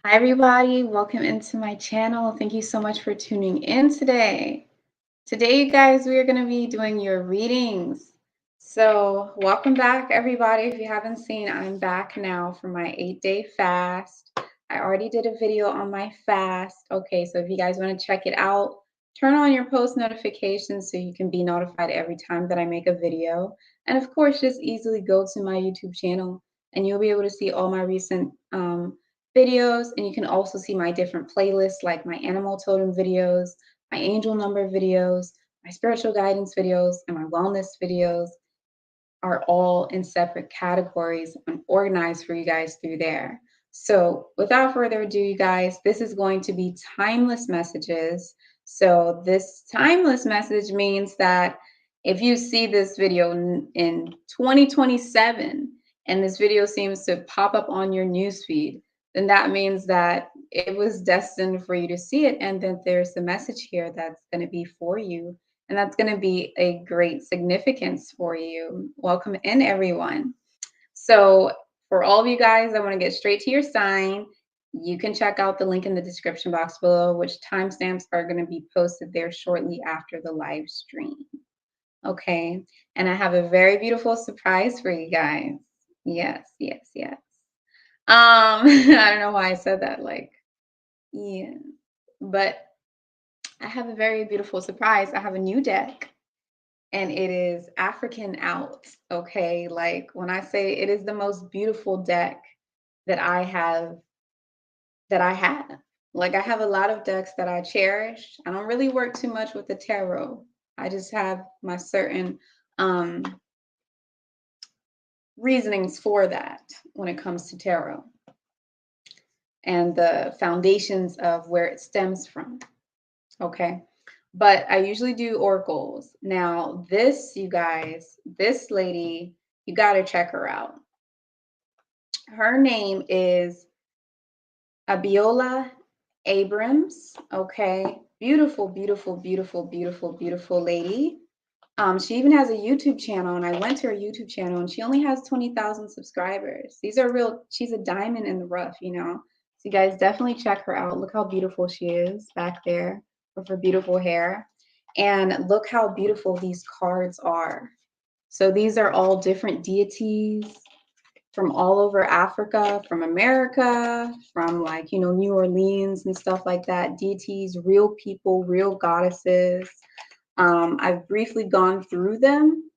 Hi, everybody. Welcome into my channel. Thank you so much for tuning in today. Today, you guys, we are going to be doing your readings. So, welcome back, everybody. If you haven't seen, I'm back now for my 8-day fast. I already did a video on my fast. Okay, so if you guys want to check it out, turn on your post notifications so you can be notified every time that I make a video. And of course, just easily go to my YouTube channel and you'll be able to see all my recent videos. And you can also see my different playlists like my animal totem videos, my angel number videos, my spiritual guidance videos, and my wellness videos are all in separate categories and organized for you guys through there. So, without further ado, you guys, this is going to be timeless messages. So, this timeless message means that if you see this video in 2027 and this video seems to pop up on your newsfeed, then that means that it was destined for you to see it. And then there's the message here that's going to be for you, and that's going to be a great significance for you. Welcome in, everyone. So, for all of you guys, I want to get straight to your sign. You can check out the link in the description box below, which timestamps are going to be posted there shortly after the live stream. Okay. And I have a very beautiful surprise for you guys. Yes, yes, yes. I don't know why I said that. Like, yeah. But I have a very beautiful surprise. I have a new deck and it is African out. Okay. Like when I say it is the most beautiful deck that I have. Like I have a lot of decks that I cherish. I don't really work too much with the tarot. I just have my certain um reasonings for that when it comes to tarot and the foundations of where it stems from. Okay. But I usually do oracles. Now, this, you guys, this lady, you got to check her out. Her name is Abiola Abrams. Okay. Beautiful, beautiful, beautiful, beautiful, beautiful lady. She even has a YouTube channel, and I went to her YouTube channel, and she only has 20,000 subscribers. These are real, she's a diamond in the rough, you know. So you guys definitely check her out. Look how beautiful she is back there with her beautiful hair. And look how beautiful these cards are. So these are all different deities from all over Africa, from America, from like, you know, New Orleans and stuff like that. Deities, real people, real goddesses. I've briefly gone through them.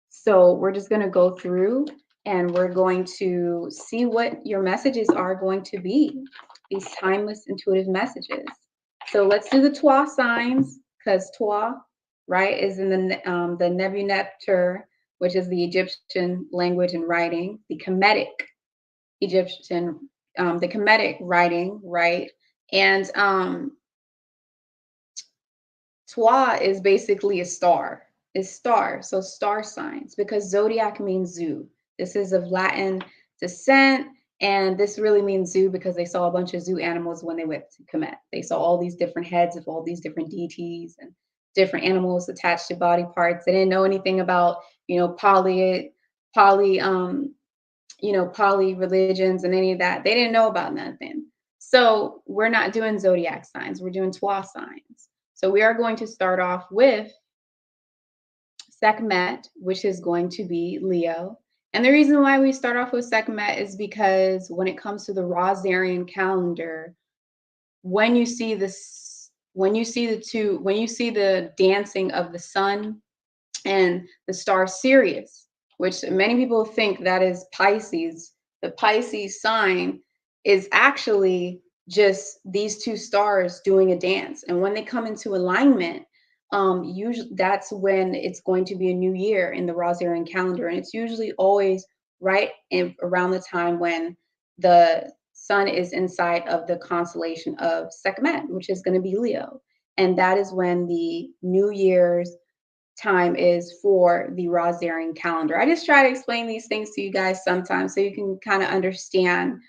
So we're just going to go through and we're going to see what your messages are going to be, these timeless intuitive messages. So let's do the Twa signs because Twa, right, is in the Nebuneter, which is the Egyptian language and writing, the Kemetic Egyptian, the Kemetic writing, right? And Twa is basically a star. Is star, so star signs, because zodiac means zoo. This is of Latin descent, and this really means zoo because they saw a bunch of zoo animals when they went to Kemet. They saw all these different heads of all these different deities and different animals attached to body parts. They didn't know anything about, you know, poly religions and any of that. They didn't know about nothing. So we're not doing zodiac signs. We're doing Twa signs. So we are going to start off with Sekhmet, which is going to be Leo. And the reason why we start off with Sekhmet is because when it comes to the Rosarian calendar, when you see this, when you see the dancing of the sun and the star Sirius, which many people think that is Pisces, the Pisces sign is actually just these two stars doing a dance. And when they come into alignment, usually that's when it's going to be a new year in the Rosarian calendar. And it's usually always right in around the time when the sun is inside of the constellation of Sekhmet, which is going to be Leo. And that is when the New Year's time is for the Rosarian calendar. I just try to explain these things to you guys sometimes so you can kind of understand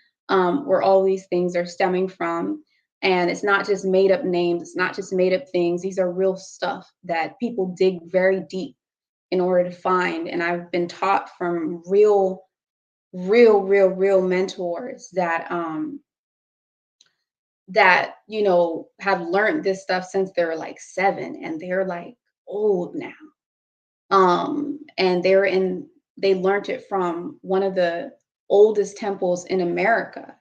where all these things are stemming from. And it's not just made up names, it's not just made up things. These are real stuff that people dig very deep in order to find. And I've been taught from real mentors that that, you know, have learned this stuff since they're like 7 and they're like old now. And they learned it from one of the oldest temples in America.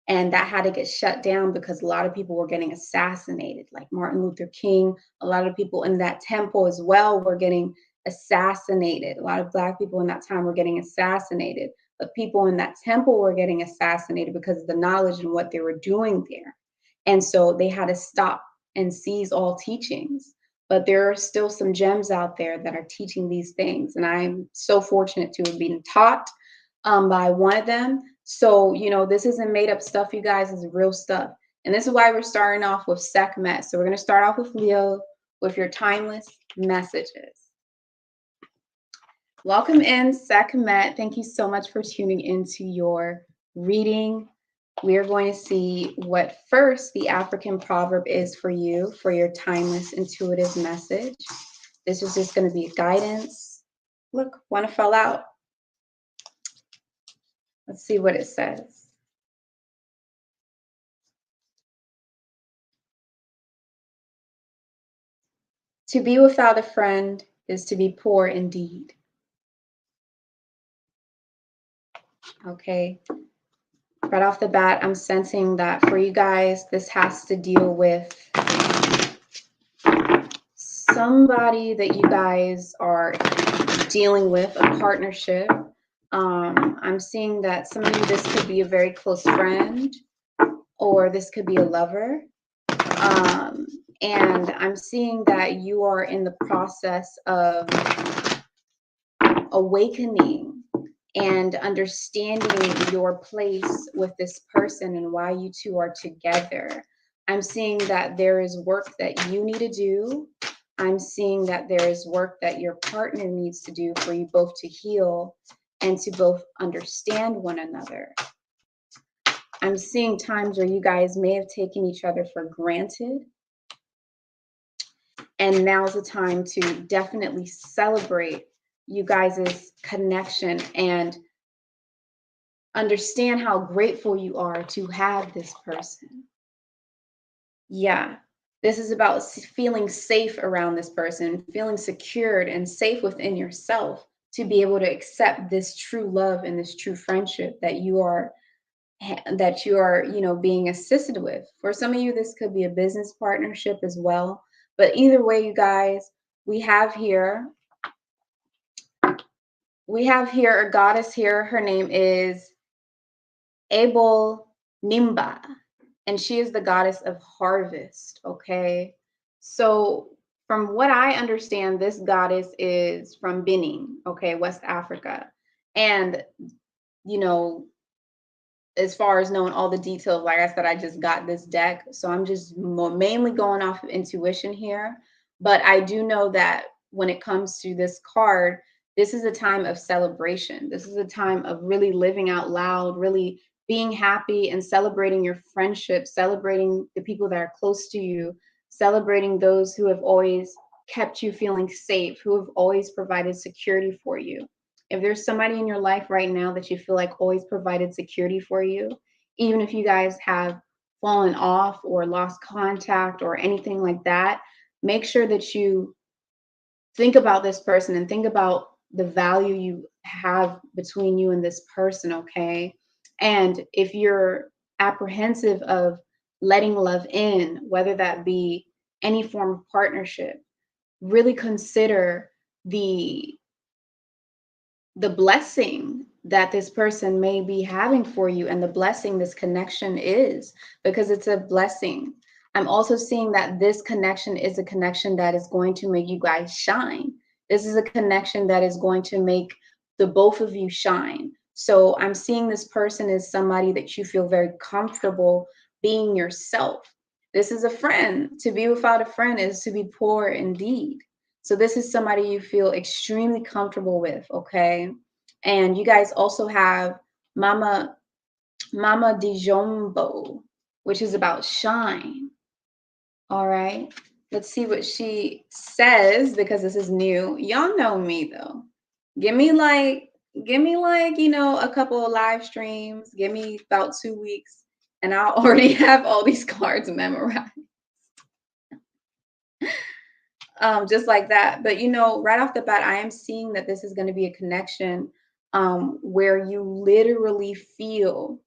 And that had to get shut down because a lot of people were getting assassinated, like Martin Luther King. A lot of people in that temple as well were getting assassinated. A lot of Black people in that time were getting assassinated. But people in that temple were getting assassinated because of the knowledge and what they were doing there. And so they had to stop and seize all teachings. But there are still some gems out there that are teaching these things. And I'm so fortunate to have been taught by one of them. So, you know, this isn't made up stuff, you guys, it's real stuff. And this is why we're starting off with Sekhmet. So we're going to start off with Leo with your timeless messages. Welcome in, Sekhmet. Thank you so much for tuning into your reading. We are going to see what first the African proverb is for you for your timeless intuitive message. This is just going to be guidance. Look, one fell out. Let's see what it says. To be without a friend is to be poor indeed. Okay. Right off the bat, I'm sensing that for you guys, this has to deal with somebody that you guys are dealing with, a partnership. I'm seeing that some of you, this could be a very close friend, or this could be a lover. And I'm seeing that you are in the process of awakening and understanding your place with this person and why you two are together. I'm seeing that there is work that you need to do. I'm seeing that there is work that your partner needs to do for you both to heal and to both understand one another. I'm seeing times where you guys may have taken each other for granted. And now's the time to definitely celebrate you guys' connection and understand how grateful you are to have this person. Yeah, this is about feeling safe around this person, feeling secured and safe within yourself to be able to accept this true love and this true friendship that you are, you know, being assisted with. For some of you, this could be a business partnership as well. But either way, you guys, we have here a goddess here. Her name is Abel Nimba, and she is the goddess of harvest. Okay, so from what I understand, this goddess is from Benin, okay, West Africa. And, you know, as far as knowing all the details, like I said, I just got this deck, so I'm just mainly going off of intuition here. But I do know that when it comes to this card, this is a time of celebration. This is a time of really living out loud, really being happy and celebrating your friendship, celebrating the people that are close to you, celebrating those who have always kept you feeling safe, who have always provided security for you. If there's somebody in your life right now that you feel like always provided security for you, even if you guys have fallen off or lost contact or anything like that, make sure that you think about this person and think about the value you have between you and this person, okay? And if you're apprehensive of letting love in, whether that be any form of partnership, really consider the blessing that this person may be having for you and the blessing this connection is, because it's a blessing. I'm also seeing that this connection is a connection that is going to make you guys shine. This is a connection that is going to make the both of you shine. So I'm seeing this person as somebody that you feel very comfortable being yourself. This is a friend. To be without a friend is to be poor indeed. So this is somebody you feel extremely comfortable with, okay? And you guys also have Mama Dijombo, which is about shine. All right. Let's see what she says, because this is new. Y'all know me though. Give me like, you know, a couple of live streams. Give me about 2 weeks. And I already have all these cards memorized. Just like that. But you know, right off the bat, I am seeing that this is going to be a connection where you literally feel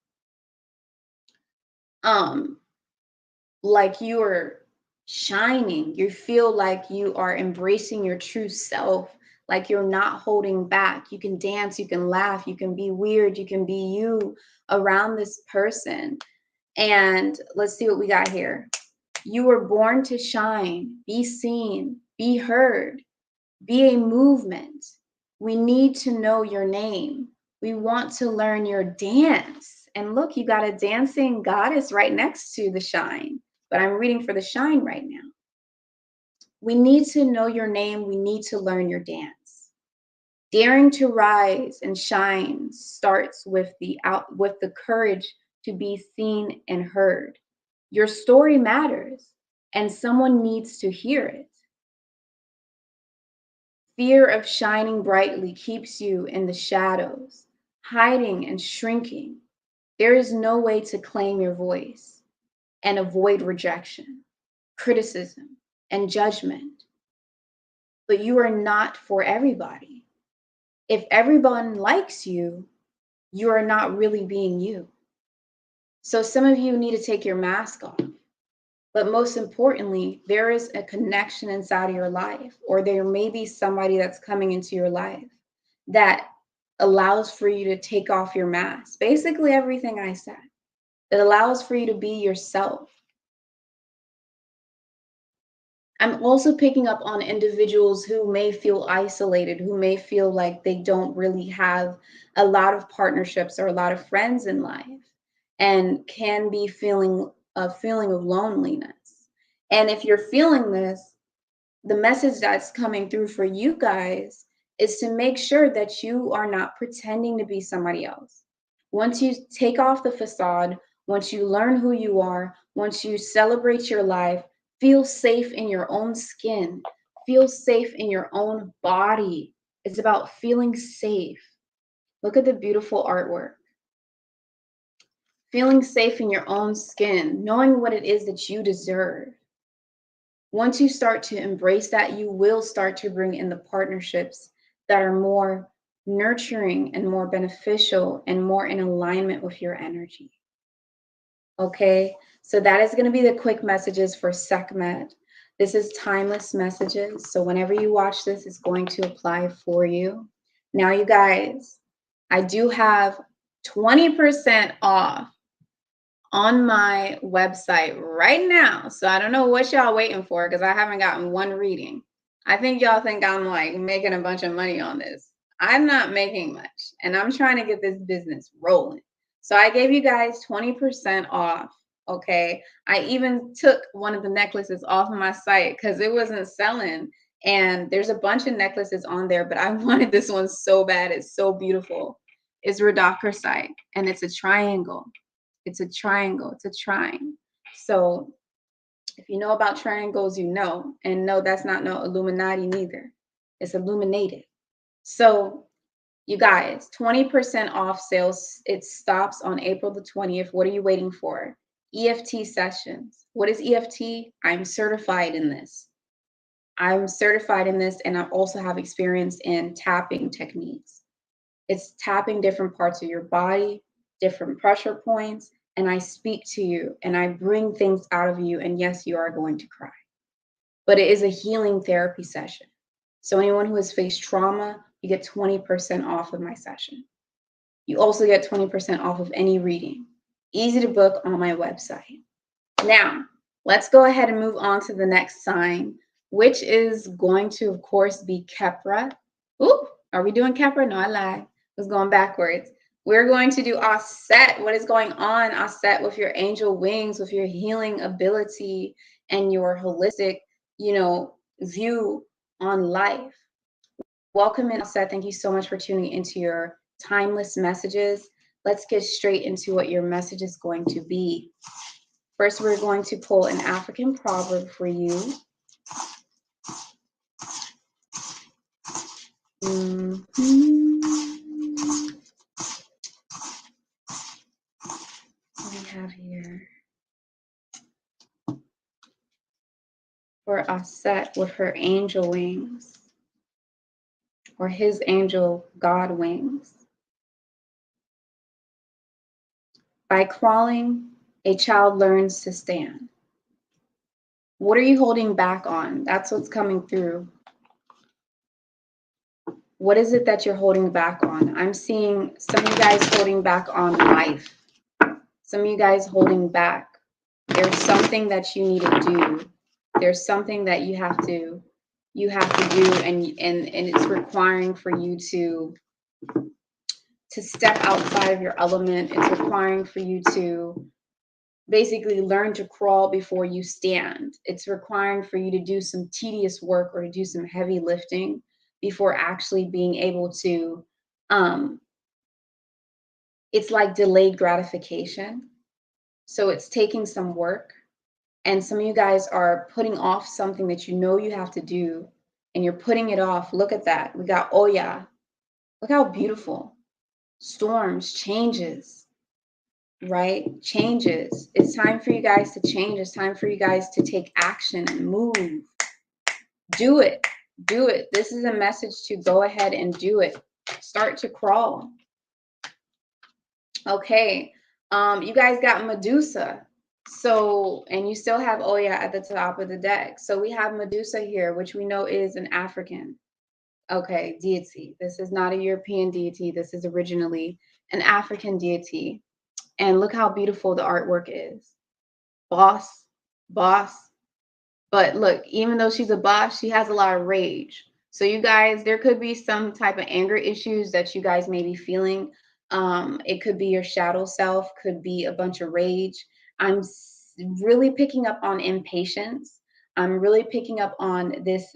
like you are shining. You feel like you are embracing your true self, like you're not holding back. You can dance, you can laugh, you can be weird, you can be you around this person. And let's see what we got here. You were born to shine, be seen, be heard, be a movement. We need to know your name. We want to learn your dance. And look, you got a dancing goddess right next to the shine, but I'm reading for the shine right now. We need to know your name. We need to learn your dance. Daring to rise and shine starts with the courage to be seen and heard. Your story matters, and someone needs to hear it. Fear of shining brightly keeps you in the shadows, hiding and shrinking. There is no way to claim your voice and avoid rejection, criticism, and judgment. But you are not for everybody. If everyone likes you, you are not really being you. So some of you need to take your mask off. But most importantly, there is a connection inside of your life, or there may be somebody that's coming into your life that allows for you to take off your mask. Basically, everything I said. It allows for you to be yourself. I'm also picking up on individuals who may feel isolated, who may feel like they don't really have a lot of partnerships or a lot of friends in life, and can be feeling a feeling of loneliness. And if you're feeling this, the message that's coming through for you guys is to make sure that you are not pretending to be somebody else. Once you take off the facade, once you learn who you are, once you celebrate your life, feel safe in your own skin, feel safe in your own body. It's about feeling safe. Look at the beautiful artwork. Feeling safe in your own skin, knowing what it is that you deserve. Once you start to embrace that, you will start to bring in the partnerships that are more nurturing and more beneficial and more in alignment with your energy. Okay, so that is going to be the quick messages for Sekhmet. This is timeless messages. So whenever you watch this, it's going to apply for you. Now, you guys, I do have 20% off on my website right now. So I don't know what y'all waiting for, because I haven't gotten one reading. I think y'all think I'm like making a bunch of money on this. I'm not making much, and I'm trying to get this business rolling. So I gave you guys 20% off. Okay. I even took one of the necklaces off of my site because it wasn't selling. And there's a bunch of necklaces on there, but I wanted this one so bad. It's so beautiful. It's rhodochrosite, and it's a triangle. It's a triangle. It's a trine. So if you know about triangles, you know. And no, that's not no Illuminati neither. It's illuminated. So you guys, 20% off sales. It stops on April the 20th. What are you waiting for? EFT sessions. What is EFT? I'm certified in this. I'm certified in this, and I also have experience in tapping techniques. It's tapping different parts of your body, different pressure points, and I speak to you and I bring things out of you. And yes, you are going to cry, but it is a healing therapy session. So anyone who has faced trauma, you get 20% off of my session. You also get 20% off of any reading. Easy to book on my website. Now, let's go ahead and move on to the next sign, which is going to, of course, be Khepra. Ooh, are we doing Khepra? No, I lied. I was going backwards. We're going to do Aset. What is going on, Aset, with your angel wings, with your healing ability and your holistic, view on life? Welcome in, Aset. Thank you so much for tuning into your timeless messages. Let's get straight into what your message is going to be. First, we're going to pull an African proverb for you. We have here for Aset with her angel wings, or his angel God wings. By crawling, a child learns to stand. What are you holding back on? That's what's coming through. What is it that you're holding back on? I'm seeing some of you guys holding back on life. Some of you guys holding back. There's something that you need to do. There's something that you have to do, and it's requiring for you to step outside of your element. It's requiring for you to basically learn to crawl before you stand. It's requiring for you to do some tedious work or to do some heavy lifting before actually being able to, it's like delayed gratification. So it's taking some work, and some of you guys are putting off something that you know you have to do, and you're putting it off. Look at that. We got Oya. Look how beautiful. Storms, changes, right? Changes. It's time for you guys to change. It's time for you guys to take action and move. Do it. Do it. This is a message to go ahead and do it. Start to crawl. Okay. You guys got Medusa. So, and you still have Oya at the top of the deck. So we have Medusa here, which we know is an African, okay, deity. This is not a European deity. This is originally an African deity. And look how beautiful the artwork is. Boss, boss. But look, even though she's a boss, she has a lot of rage. So you guys, there could be some type of anger issues that you guys may be feeling. It could be your shadow self, could be a bunch of rage. I'm really picking up on impatience. I'm really picking up on this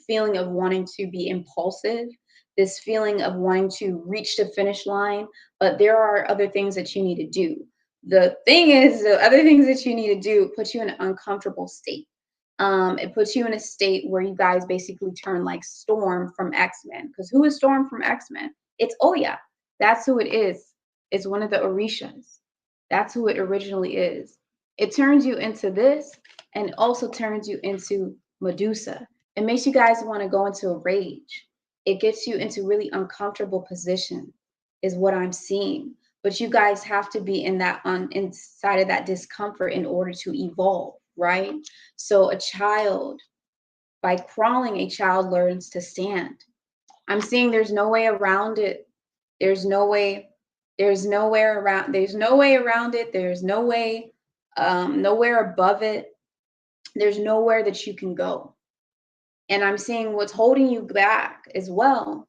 feeling of wanting to be impulsive, this feeling of wanting to reach the finish line, but there are other things that you need to do. The thing is, the other things that you need to do put you in an uncomfortable state. It puts you in a state where you guys basically turn like Storm from X-Men. Because who is Storm from X-Men? It's Oya. That's who it is. It's one of the Orishas. That's who it originally is. It turns you into this, and also turns you into Medusa. It makes you guys want to go into a rage. It gets you into really uncomfortable position, is what I'm seeing. But you guys have to be in that inside of that discomfort in order to evolve, right? So a child, by crawling, a child learns to stand. I'm seeing there's no way around it. There's no way around it. There's no way, nowhere above it. There's nowhere that you can go. And I'm seeing what's holding you back as well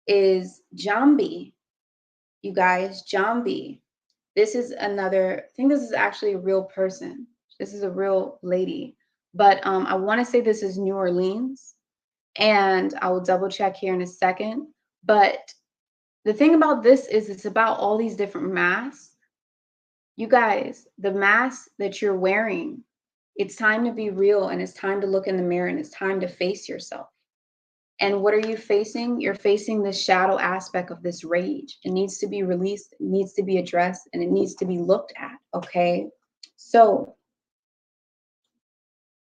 is Jambi. You guys, Jambi. This is another, I think this is actually a real person. This is a real lady. But I want to say this is New Orleans. And I will double check here in a second. But the thing about this is it's about all these different masks. You guys, the mask that you're wearing, it's time to be real, and it's time to look in the mirror, and it's time to face yourself. And what are you facing? You're facing the shadow aspect of this rage. It needs to be released, it needs to be addressed, and it needs to be looked at, okay? So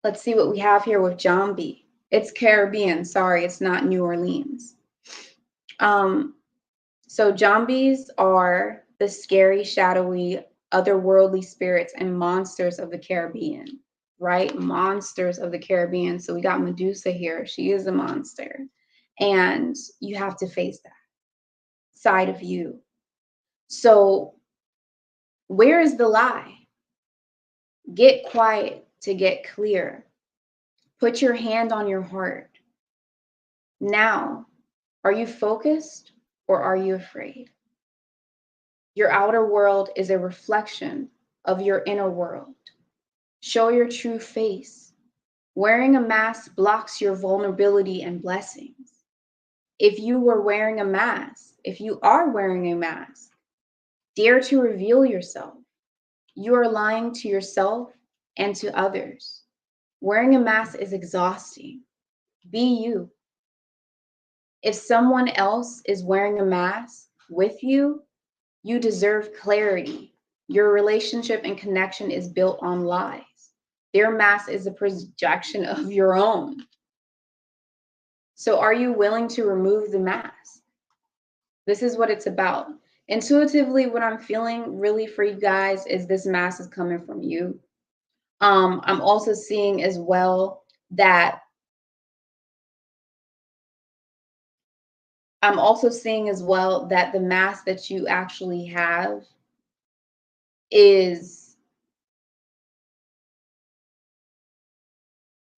let's see what we have here with Jambi. It's Caribbean, sorry, it's not New Orleans. So Jambis are the scary, shadowy, otherworldly spirits and monsters of the Caribbean, right? Monsters of the Caribbean. So we got Medusa here. She is a monster. And you have to face that side of you. So where is the lie? Get quiet to get clear. Put your hand on your heart. Now, are you focused or are you afraid? Your outer world is a reflection of your inner world. Show your true face. Wearing a mask blocks your vulnerability and blessings. If you are wearing a mask, dare to reveal yourself. You are lying to yourself and to others. Wearing a mask is exhausting. Be you. If someone else is wearing a mask with you, you deserve clarity. Your relationship and connection is built on lies. Their mask is a projection of your own. So are you willing to remove the mask? This is what it's about. Intuitively, what I'm feeling really for you guys is this mask is coming from you. I'm also seeing as well that the mask that you actually have is,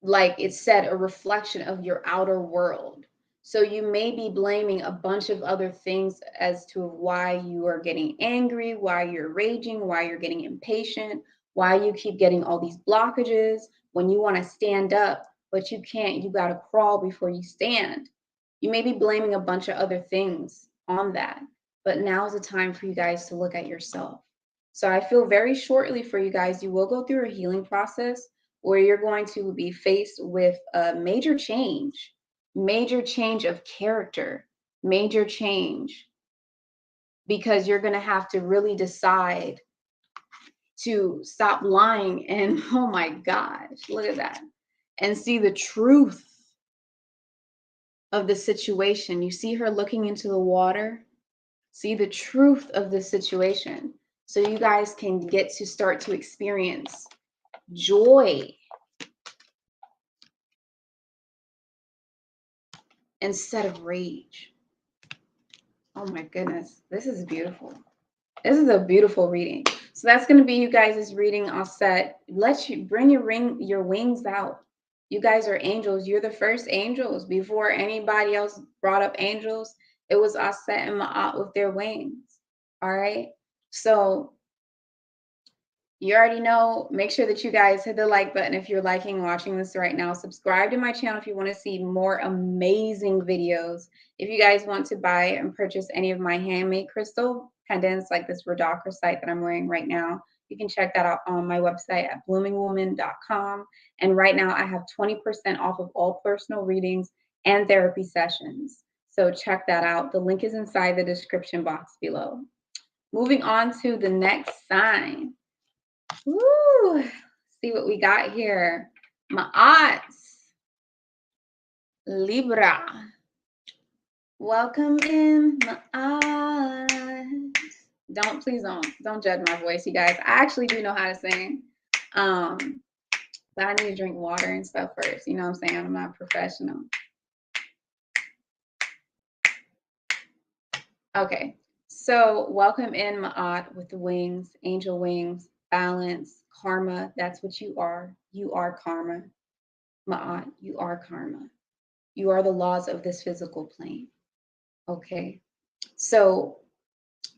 like it said, a reflection of your outer world. So you may be blaming a bunch of other things as to why you are getting angry, why you're raging, why you're getting impatient, why you keep getting all these blockages when you want to stand up, but you can't. You got to crawl before you stand. You may be blaming a bunch of other things on that, but now's the time for you guys to look at yourself. So I feel very shortly for you guys, you will go through a healing process where you're going to be faced with a major change of character, major change, because you're going to have to really decide to stop lying and, oh my gosh, look at that, and see the truth of the situation. You see her looking into the water, see the truth of the situation, so you guys can get to start to experience joy instead of rage. Oh my goodness, this is beautiful. This is a beautiful reading. So that's going to be you guys' reading. Aset. Let you bring your wings out. You guys are angels. You're the first angels. Before anybody else brought up angels, it was Aset and Ma'at with their wings. All right. So you already know, make sure that you guys hit the like button if you're liking watching this right now. Subscribe to my channel if you want to see more amazing videos. If you guys want to buy and purchase any of my handmade crystal pendants like this rhodochrosite that I'm wearing right now, you can check that out on my website at bloomingwoman.com. And right now I have 20% off of all personal readings and therapy sessions. So check that out. The link is inside the description box below. Moving on to the next sign. Woo! See what we got here. Ma'at, Libra. Welcome in, Ma'at. Please don't judge my voice, you guys. I actually do know how to sing. But I need to drink water and stuff first. You know what I'm saying? I'm not professional. Okay. So welcome in, Ma'at, with the wings, angel wings, balance, karma. That's what you are. You are karma. Ma'at, you are karma. You are the laws of this physical plane. Okay. So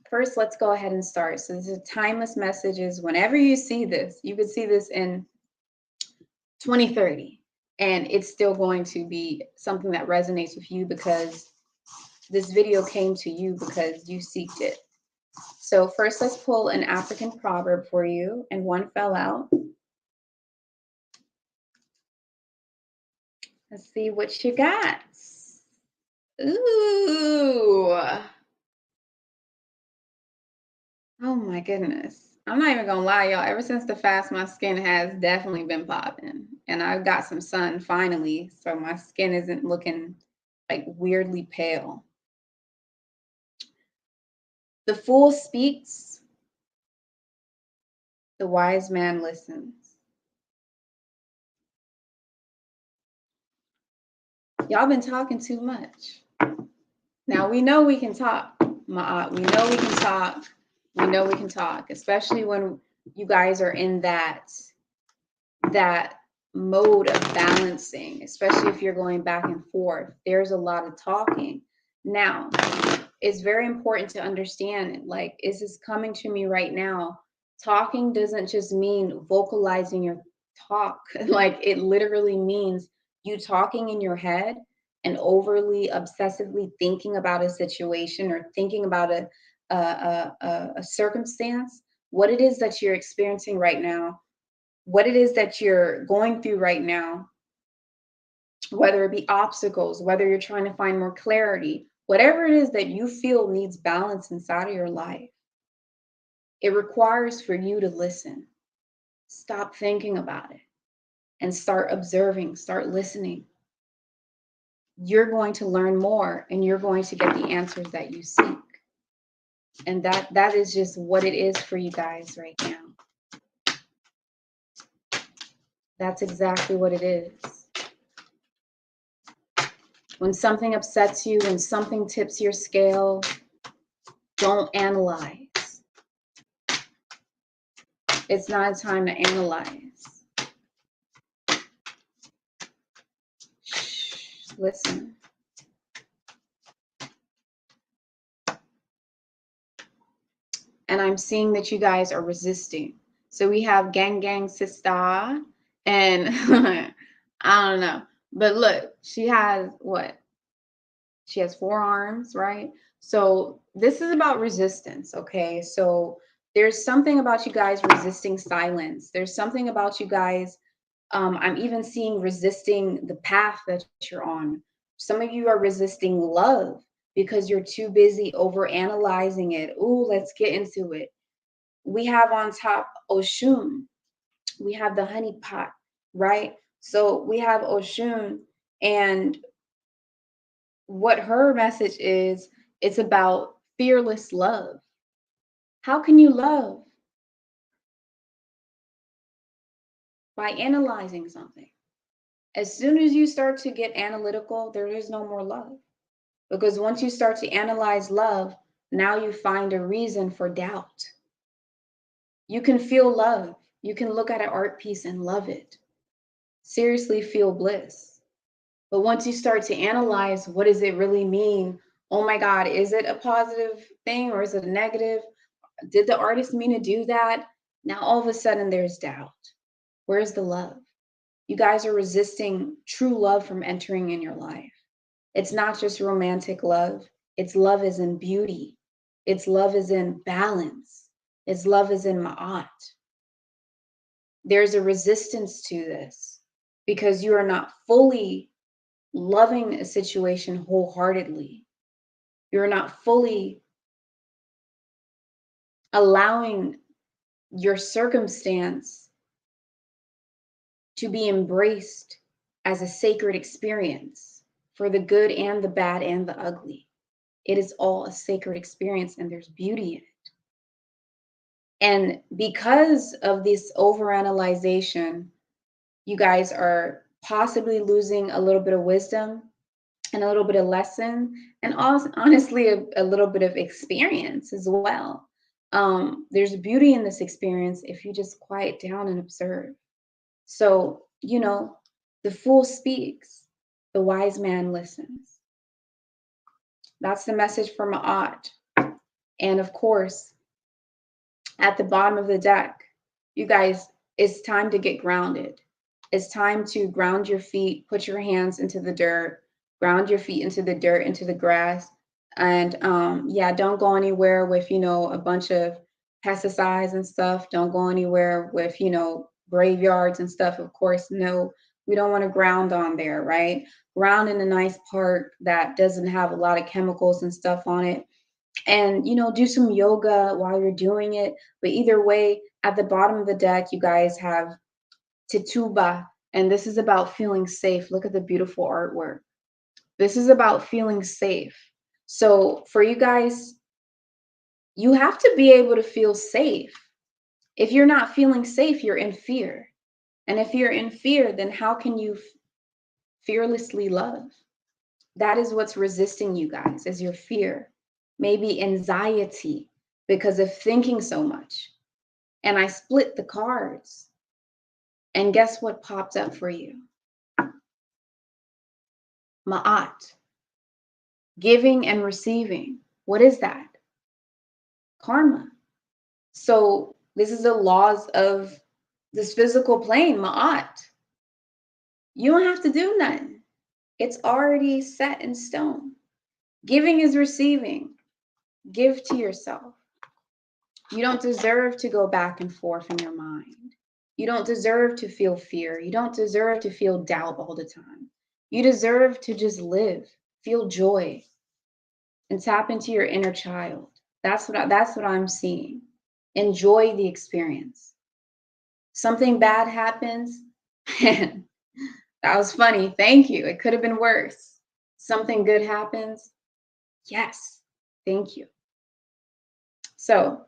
first, let's go ahead and start. So this is timeless messages. Whenever you see this, you could see this in 2030, and it's still going to be something that resonates with you because this video came to you because you seeked it. So first, let's pull an African proverb for you, and one fell out. Let's see what you got. Ooh. Oh my goodness. I'm not even gonna lie, y'all. Ever since the fast, my skin has definitely been popping. And I've got some sun finally, so my skin isn't looking like weirdly pale. The fool speaks, the wise man listens. Y'all been talking too much. Now we know we can talk, Ma'at. We know we can talk. We know we can talk, especially when you guys are in that mode of balancing, especially if you're going back and forth. There's a lot of talking. Now, it's very important to understand, like, is this coming to me right now? Talking doesn't just mean vocalizing your talk. Like, it literally means you talking in your head and overly obsessively thinking about a situation or thinking about a circumstance, what it is that you're experiencing right now, what it is that you're going through right now, whether it be obstacles, whether you're trying to find more clarity, whatever it is that you feel needs balance inside of your life, It requires for you to listen. Stop thinking about it and start observing, start listening. You're going to learn more and you're going to get the answers that you seek. And that is just what it is for you guys right now. That's exactly what it is. When something upsets you, when something tips your scale, don't analyze. It's not a time to analyze. Shh, listen. And I'm seeing that you guys are resisting. So we have gang sister and I don't know. But look, she has what? She has 4 arms, right? So this is about resistance, okay? So there's something about you guys resisting silence. There's something about you guys, I'm even seeing resisting the path that you're on. Some of you are resisting love because you're too busy over analyzing it. Ooh, let's get into it. We have on top Oshun. We have the honey pot, right? So we have Oshun, and what her message is, it's about fearless love. How can you love? By analyzing something. As soon as you start to get analytical, there is no more love. Because once you start to analyze love, now you find a reason for doubt. You can feel love. You can look at an art piece and love it. Seriously feel bliss. But once you start to analyze, what does it really mean? Oh my God, is it a positive thing or is it a negative? Did the artist mean to do that? Now all of a sudden there's doubt. Where's the love? You guys are resisting true love from entering in your life. It's not just romantic love. It's love is in beauty. It's love is in balance. It's love is in ma'at. There's a resistance to this because you are not fully loving a situation wholeheartedly. You're not fully allowing your circumstance to be embraced as a sacred experience for the good and the bad and the ugly. It is all a sacred experience and there's beauty in it. And because of this overanalyzation, you guys are possibly losing a little bit of wisdom and a little bit of lesson and also, honestly, a little bit of experience as well. There's beauty in this experience if you just quiet down and observe. So, you know, the fool speaks, the wise man listens. That's the message for Ma'at. And of course, at the bottom of the deck, you guys, it's time to get grounded. It's time to ground your feet, put your hands into the dirt, ground your feet into the dirt, into the grass. And yeah, don't go anywhere with, you know, a bunch of pesticides and stuff. Don't go anywhere with, you know, graveyards and stuff. Of course, no, we don't want to ground on there, right? Ground in a nice park that doesn't have a lot of chemicals and stuff on it. And, you know, do some yoga while you're doing it. But either way, at the bottom of the deck, you guys have Tituba, and this is about feeling safe. Look at the beautiful artwork. This is about feeling safe. So for you guys, you have to be able to feel safe. If you're not feeling safe, you're in fear. And if you're in fear, then how can you fearlessly love? That is what's resisting you guys, is your fear. Maybe anxiety because of thinking so much. And I split the cards. And guess what popped up for you? Ma'at. Giving and receiving. What is that? Karma. So this is the laws of this physical plane, Ma'at. You don't have to do nothing. It's already set in stone. Giving is receiving. Give to yourself. You don't deserve to go back and forth in your mind. You don't deserve to feel fear. You don't deserve to feel doubt all the time. You deserve to just live, feel joy, and tap into your inner child. That's what I'm seeing. Enjoy the experience. Something bad happens. That was funny. Thank you. It could have been worse. Something good happens. Yes. Thank you. So,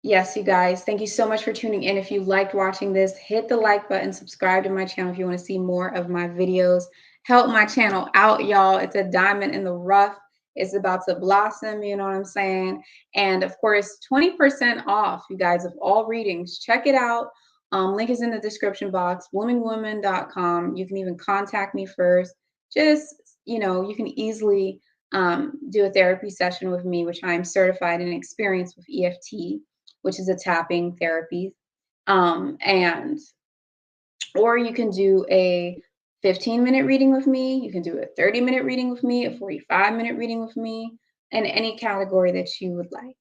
yes, you guys, thank you so much for tuning in. If you liked watching this, hit the like button, subscribe to my channel if you want to see more of my videos. Help my channel out, y'all. It's a diamond in the rough. It's about to blossom, you know what I'm saying? And of course, 20% off, you guys, of all readings. Check it out. Link is in the description box, bloomingwoman.com. You can even contact me first. Just, you can easily do a therapy session with me, which I'm certified and experienced with EFT, which is a tapping therapy. And or you can do a 15-minute reading with me. You can do a 30-minute reading with me, a 45-minute reading with me, in any category that you would like.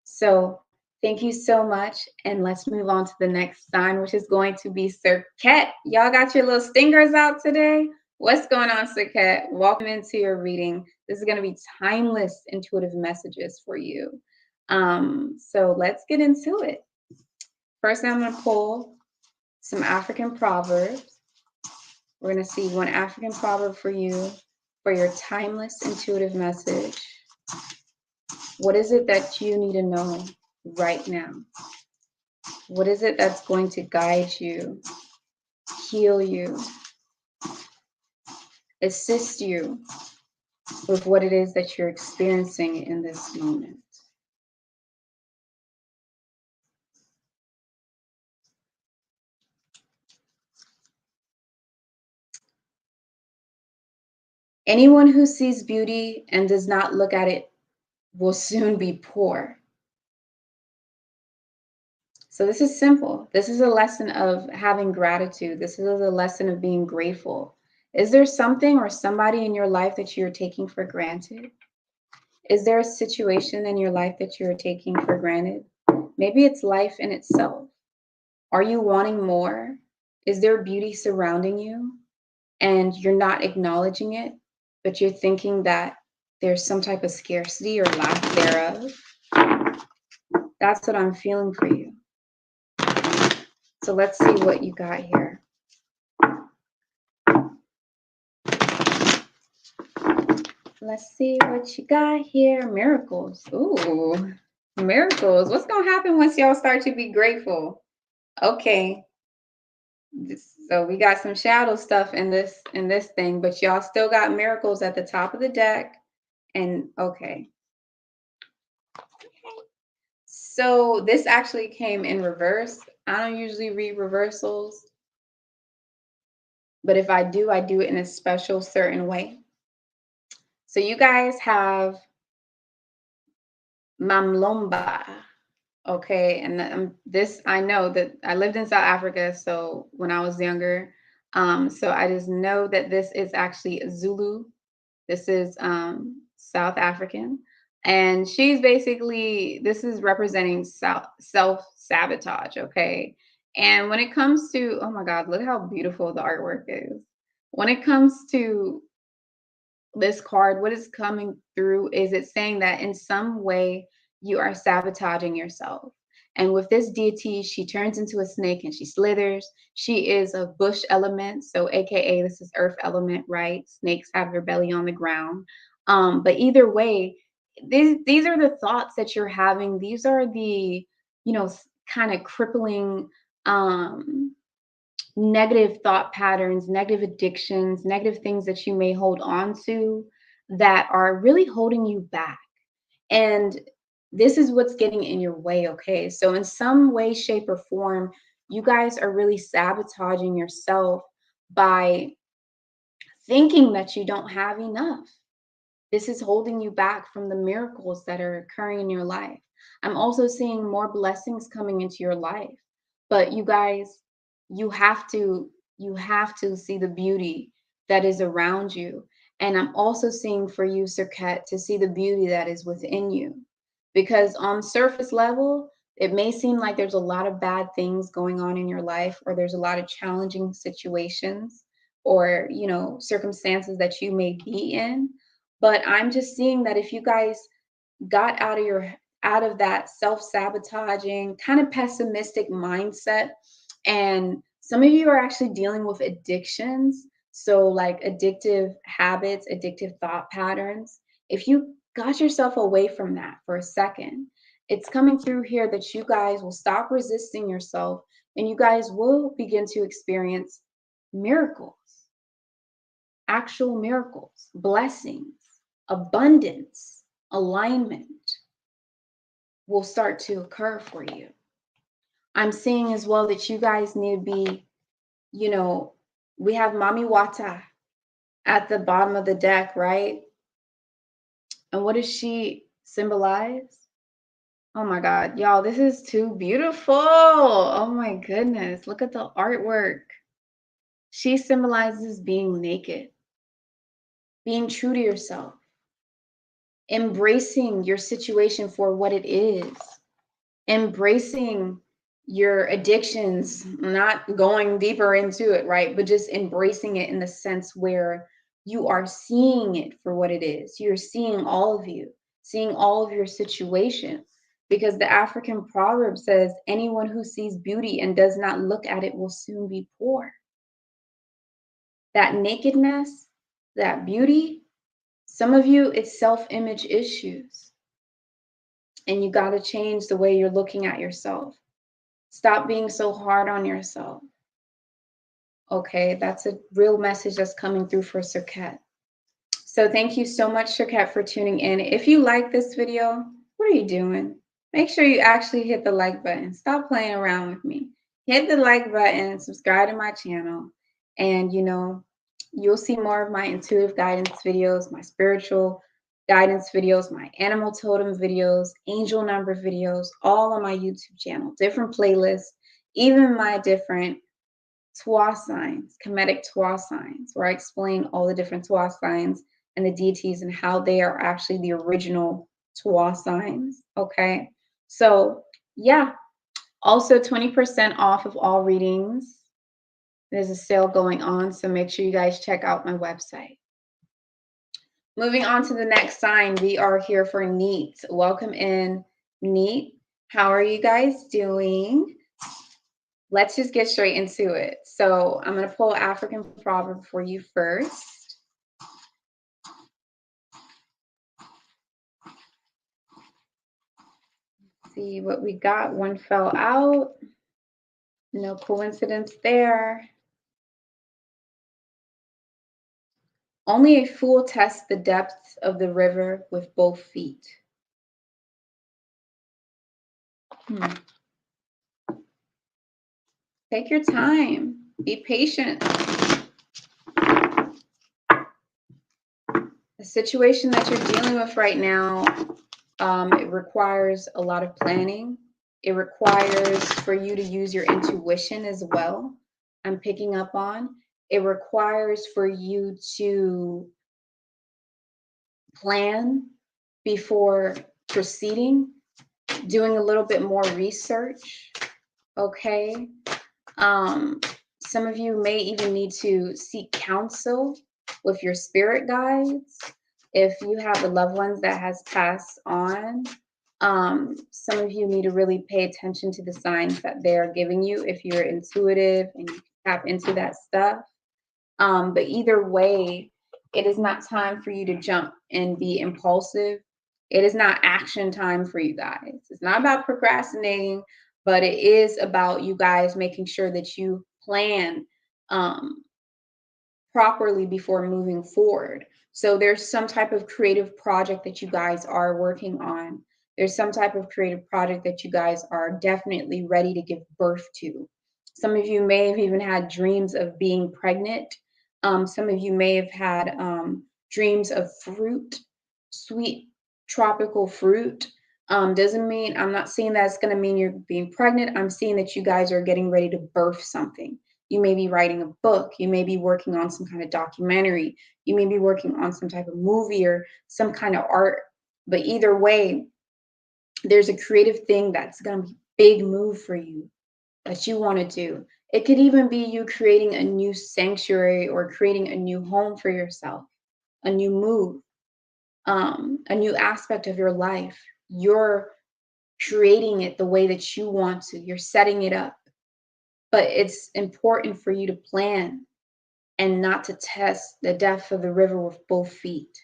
So thank you so much. And let's move on to the next sign, which is going to be Serqet. Y'all got your little stingers out today? What's going on, Serqet? Welcome into your reading. This is going to be timeless intuitive messages for you. So let's get into it. First, I'm going to pull some African proverbs. We're going to see one African proverb for you for your timeless intuitive message. What is it that you need to know right now? What is it that's going to guide you, heal you, assist you with what it is that you're experiencing in this moment? Anyone who sees beauty and does not look at it will soon be poor. So this is simple. This is a lesson of having gratitude. This is a lesson of being grateful. Is there something or somebody in your life that you're taking for granted? Is there a situation in your life that you're taking for granted? Maybe it's life in itself. Are you wanting more? Is there beauty surrounding you and you're not acknowledging it, but you're thinking that there's some type of scarcity or lack thereof? That's what I'm feeling for you. So let's see what you got here. Let's see what you got here. Miracles. Ooh, miracles. What's going to happen once y'all start to be grateful? Okay. So we got some shadow stuff in this thing, but y'all still got miracles at the top of the deck. And okay. So this actually came in reverse. I don't usually read reversals, but if I do it in a special certain way. So you guys have Mamlomba. Okay, and this, I know that I lived in South Africa, so when I was younger, so I just know that this is actually Zulu. This is South African, and she's basically, this is representing self-sabotage. Okay, and when it comes to, oh my God, look how beautiful the artwork is. When it comes to this card, what is coming through is it's saying that in some way you are sabotaging yourself. And with this deity, she turns into a snake and she slithers. She is a bush element, so AKA this is earth element, right? Snakes have their belly on the ground. But either way, these are the thoughts that you're having. These are the, kind of crippling negative thought patterns, negative addictions, negative things that you may hold on to that are really holding you back. And this is what's getting in your way, okay? So in some way, shape, or form, you guys are really sabotaging yourself by thinking that you don't have enough. This is holding you back from the miracles that are occurring in your life. I'm also seeing more blessings coming into your life. But you guys, you have to see the beauty that is around you. And I'm also seeing for you, Serqet, to see the beauty that is within you. Because on surface level, it may seem like there's a lot of bad things going on in your life, or there's a lot of challenging situations or, circumstances that you may be in. But I'm just seeing that if you guys got out of out of that self-sabotaging, kind of pessimistic mindset. And some of you are actually dealing with addictions. So, like addictive habits, addictive thought patterns. If you got yourself away from that for a second, it's coming through here that you guys will stop resisting yourself and you guys will begin to experience miracles, actual miracles, blessings, abundance, alignment will start to occur for you. I'm seeing as well that you guys need to be, we have Mami Wata at the bottom of the deck, right? And what does she symbolize? Oh my God, y'all, this is too beautiful. Oh my goodness, look at the artwork. She symbolizes being naked, being true to yourself, embracing your situation for what it is, embracing your addictions, not going deeper into it, right? But just embracing it in the sense where you are seeing it for what it is. You're seeing all of you, seeing all of your situations. Because the African proverb says, anyone who sees beauty and does not look at it will soon be poor. That nakedness, that beauty, some of you, it's self-image issues. And you got to change the way you're looking at yourself. Stop being so hard on yourself. Okay, that's a real message that's coming through for Serqet. So thank you so much, Serqet, for tuning in. If you like this video, what are you doing? Make sure you actually hit the like button. Stop playing around with me. Hit the like button, subscribe to my channel, and you'll see more of my intuitive guidance videos, my spiritual guidance videos, my animal totem videos, angel number videos, all on my YouTube channel, different playlists, even my different Twa signs, Kemetic Twa signs, where I explain all the different Twa signs and the deities and how they are actually the original Twa signs. Okay. So, yeah. Also, 20% off of all readings. There's a sale going on, so make sure you guys check out my website. Moving on to the next sign, we are here for Neat. Welcome in, Neat. How are you guys doing? Let's just get straight into it. So I'm going to pull African proverb for you first. See what we got. One fell out. No coincidence there. Only a fool tests the depths of the river with both feet. Take your time. Be patient. The situation that you're dealing with right now, it requires a lot of planning. It requires for you to use your intuition as well. I'm picking up on. It requires for you to plan before proceeding, doing a little bit more research. Okay. Some of you may even need to seek counsel with your spirit guides. If you have a loved ones that has passed on, some of you need to really pay attention to the signs that they're giving you if you're intuitive and you can tap into that stuff. But either way, it is not time for you to jump and be impulsive. It is not action time for you guys. It's not about procrastinating, but it is about you guys making sure that you plan properly before moving forward. So there's some type of creative project that you guys are working on. There's some type of creative project that you guys are definitely ready to give birth to. Some of you may have even had dreams of being pregnant. Some of you may have had dreams of fruit, sweet tropical fruit. Doesn't mean, I'm not saying that it's going to mean you're being pregnant. I'm saying that you guys are getting ready to birth something. You may be writing a book. You may be working on some kind of documentary. You may be working on some type of movie or some kind of art. But either way, there's a creative thing that's going to be a big move for you that you want to do. It could even be you creating a new sanctuary or creating a new home for yourself, a new move, a new aspect of your life. You're creating it the way that you want to. You're setting it up. But it's important for you to plan and not to test the depth of the river with both feet.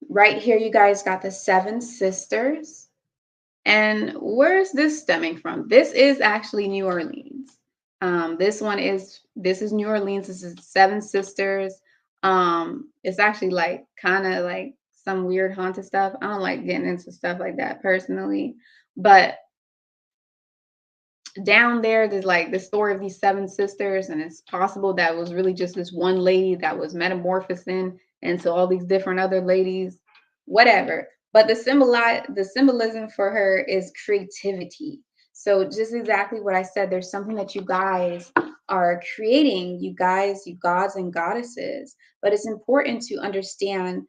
Right here, you guys got the 7 sisters. And where is this stemming from? This is actually New Orleans. This is New Orleans. This is 7 sisters. It's actually like kind of like some weird haunted stuff. I don't like getting into stuff like that personally, but down there's like the story of these 7 sisters, and it's possible that was really just this one lady that was metamorphosing into all these different other ladies, whatever. But the symbolism for her is creativity. So just exactly what I said, there's something that you guys are creating, you guys, you gods and goddesses. But it's important to understand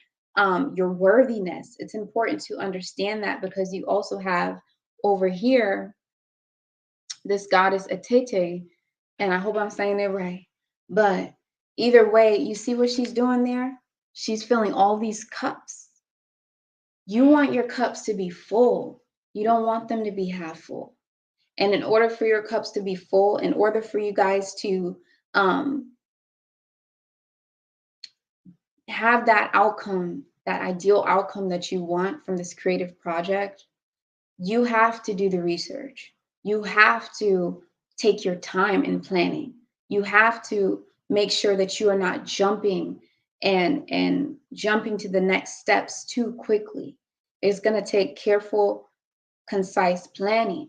your worthiness. It's important to understand that, because you also have over here this goddess Atete, and I hope I'm saying it right. But either way, you see what she's doing there? She's filling all these cups. You want your cups to be full. You don't want them to be half full. And in order for your cups to be full, in order for you guys to have that outcome, that ideal outcome that you want from this creative project, you have to do the research. You have to take your time in planning. You have to make sure that you are not jumping and jumping to the next steps too quickly. It's going to take careful, concise planning,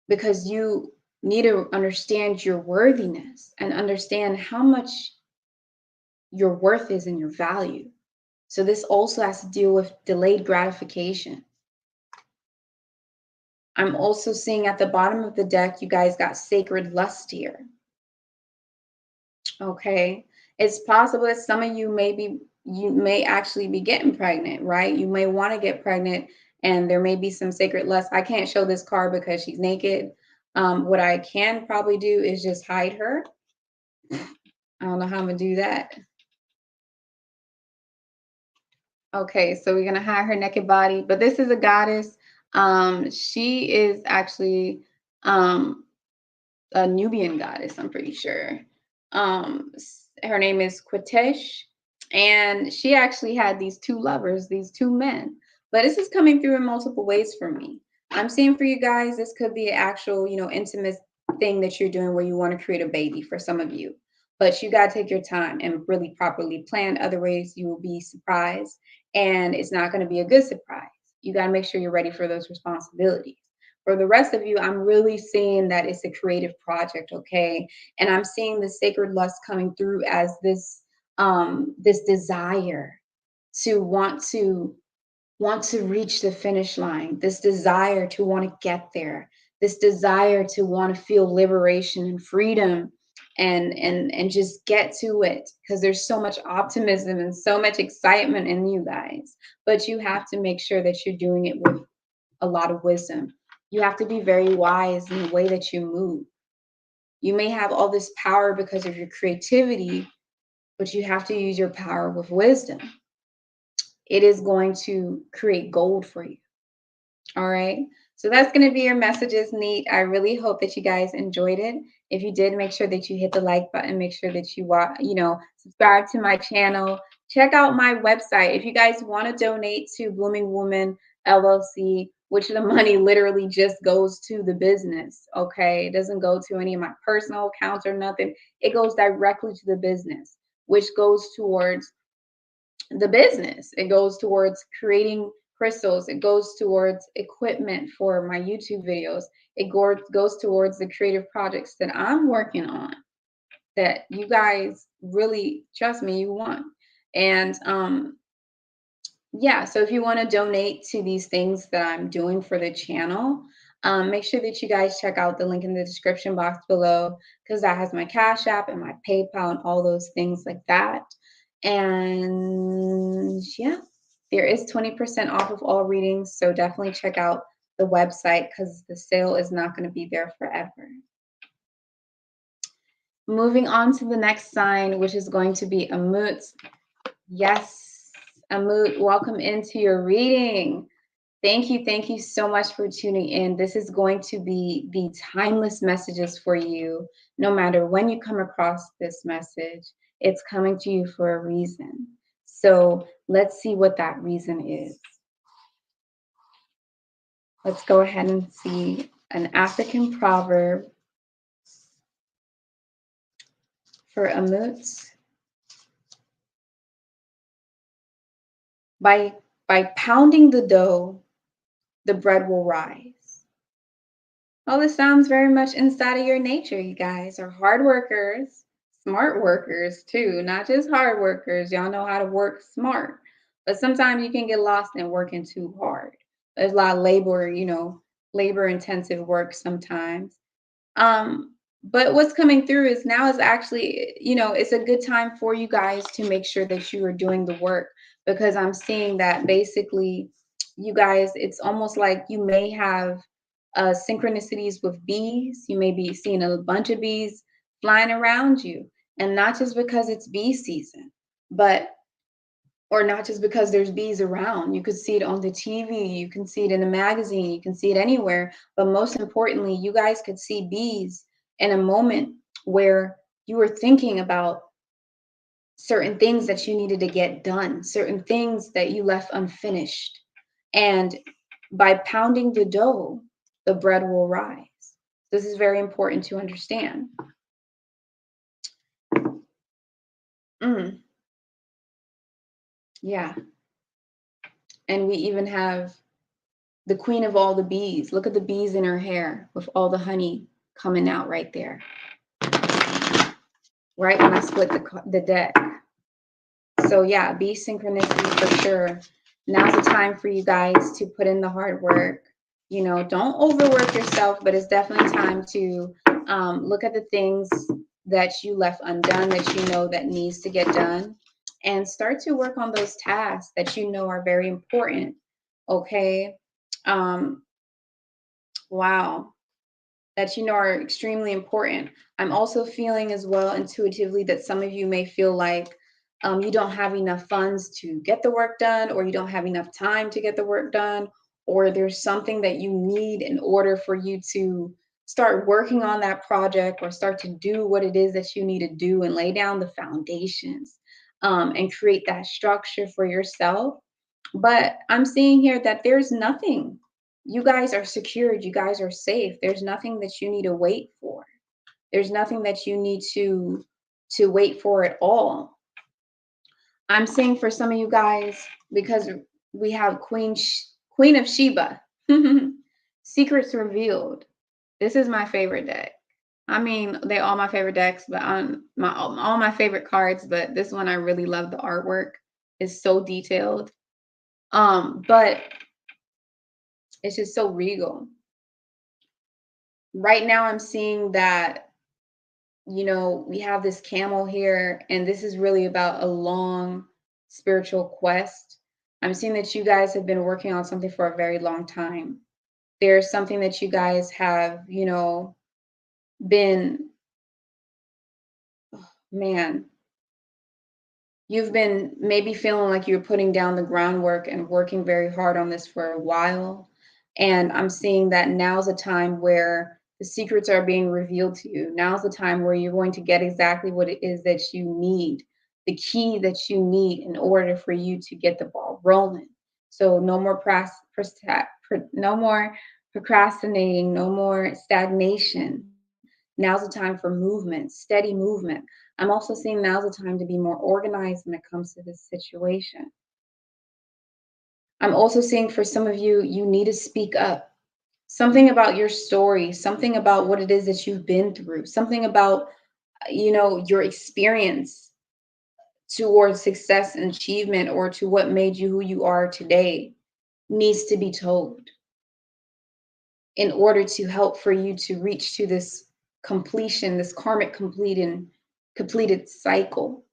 because you need to understand your worthiness and understand how much your worth is and your value. So this also has to deal with delayed gratification. I'm also seeing at the bottom of the deck, you guys got sacred lust here. Okay. It's possible that some of you may actually be getting pregnant, right? You may want to get pregnant, and there may be some sacred lust. I can't show this card because she's naked. What I can probably do is just hide her. I don't know how I'm going to do that. Okay, so we're going to hide her naked body, but this is a goddess. She is actually a Nubian goddess, I'm pretty sure. Her name is Quitesh, and she actually had these 2 lovers, these 2 men. But this is coming through in multiple ways for me. I'm seeing for you guys, this could be an actual, intimate thing that you're doing where you want to create a baby for some of you. But you got to take your time and really properly plan. Otherwise, you will be surprised, and it's not going to be a good surprise. You got to make sure you're ready for those responsibilities. For the rest of you, I'm really seeing that it's a creative project, okay? And I'm seeing the sacred lust coming through as this desire to want to reach the finish line, this desire to want to get there, this desire to want to feel liberation and freedom, and just get to it, because there's so much optimism and so much excitement in you guys. But you have to make sure that you're doing it with a lot of wisdom. You have to be very wise in the way that you move. You may have all this power because of your creativity, but you have to use your power with wisdom. It is going to create gold for you. All right. So that's going to be your messages, neat. I really hope that you guys enjoyed it. If you did, make sure that you hit the like button. Make sure that you subscribe to my channel. Check out my website. If you guys want to donate to Blooming Woman LLC, which the money literally just goes to the business. Okay. It doesn't go to any of my personal accounts or nothing. It goes directly to the business, which goes towards the business. It goes towards creating crystals. It goes towards equipment for my YouTube videos. It goes towards the creative projects that I'm working on that you guys really, trust me, you want. And yeah, so if you want to donate to these things that I'm doing for the channel, make sure that you guys check out the link in the description box below, because that has my Cash App and my PayPal and all those things like that. And yeah, there is 20% off of all readings. So definitely check out the website, because the sale is not going to be there forever. Moving on to the next sign, which is going to be Amut. Yes, Amut, welcome into your reading. Thank you so much for tuning in. This is going to be the timeless messages for you. No matter when you come across this message, it's coming to you for a reason. So let's see what that reason is. Let's go ahead and see an African proverb for Amut. By pounding the dough, the bread will rise. Well, this sounds very much inside of your nature. You guys are hard workers, smart workers too, not just hard workers. Y'all know how to work smart, but sometimes you can get lost in working too hard. There's a lot of labor, labor intensive work sometimes. But what's coming through is now is actually, it's a good time for you guys to make sure that you are doing the work, because I'm seeing that basically you guys, it's almost like you may have synchronicities with bees. You may be seeing a bunch of bees flying around you, and not just because it's bee season, but or not just because there's bees around. You could see it on the TV, you can see it in the magazine, you can see it anywhere. But most importantly, you guys could see bees in a moment where you were thinking about certain things that you needed to get done, certain things that you left unfinished. And by pounding the dough, the bread will rise. This is very important to understand. Yeah. And we even have the queen of all the bees. Look at the bees in her hair with all the honey coming out right there. Right when I split the deck. So yeah, bee synchronicity for sure. Now's the time for you guys to put in the hard work. Don't overwork yourself, but it's definitely time to look at the things that you left undone, that you know that needs to get done, and start to work on those tasks that you know are very important. Okay. Wow. That you know are extremely important. I'm also feeling as well intuitively that some of you may feel like you don't have enough funds to get the work done, or you don't have enough time to get the work done, or there's something that you need in order for you to start working on that project, or start to do what it is that you need to do and lay down the foundations and create that structure for yourself. But I'm seeing here that there's nothing. You guys are secured. You guys are safe. There's nothing that you need to wait for. There's nothing that you need to wait for at all. I'm saying for some of you guys, because we have Queen of Sheba, Secrets Revealed. This is my favorite deck. I mean, they all my favorite decks, but all my favorite cards. But this one, I really love the artwork. It's so detailed. But it's just so regal. Right now, I'm seeing that, we have this camel here, and this is really about a long spiritual quest. I'm seeing that you guys have been working on something for a very long time. There's something that you guys have, been, man, you've been maybe feeling like you're putting down the groundwork and working very hard on this for a while. And I'm seeing that now's a time where the secrets are being revealed to you. Now's the time where you're going to get exactly what it is that you need, the key that you need in order for you to get the ball rolling. So no more no more procrastinating, no more stagnation. Now's the time for movement, steady movement. I'm also seeing now's the time to be more organized when it comes to this situation. I'm also seeing for some of you, you need to speak up. Something about your story, something about what it is that you've been through, something about, your experience towards success and achievement, or to what made you who you are today, needs to be told in order to help for you to reach to this completion, this karmic completed cycle.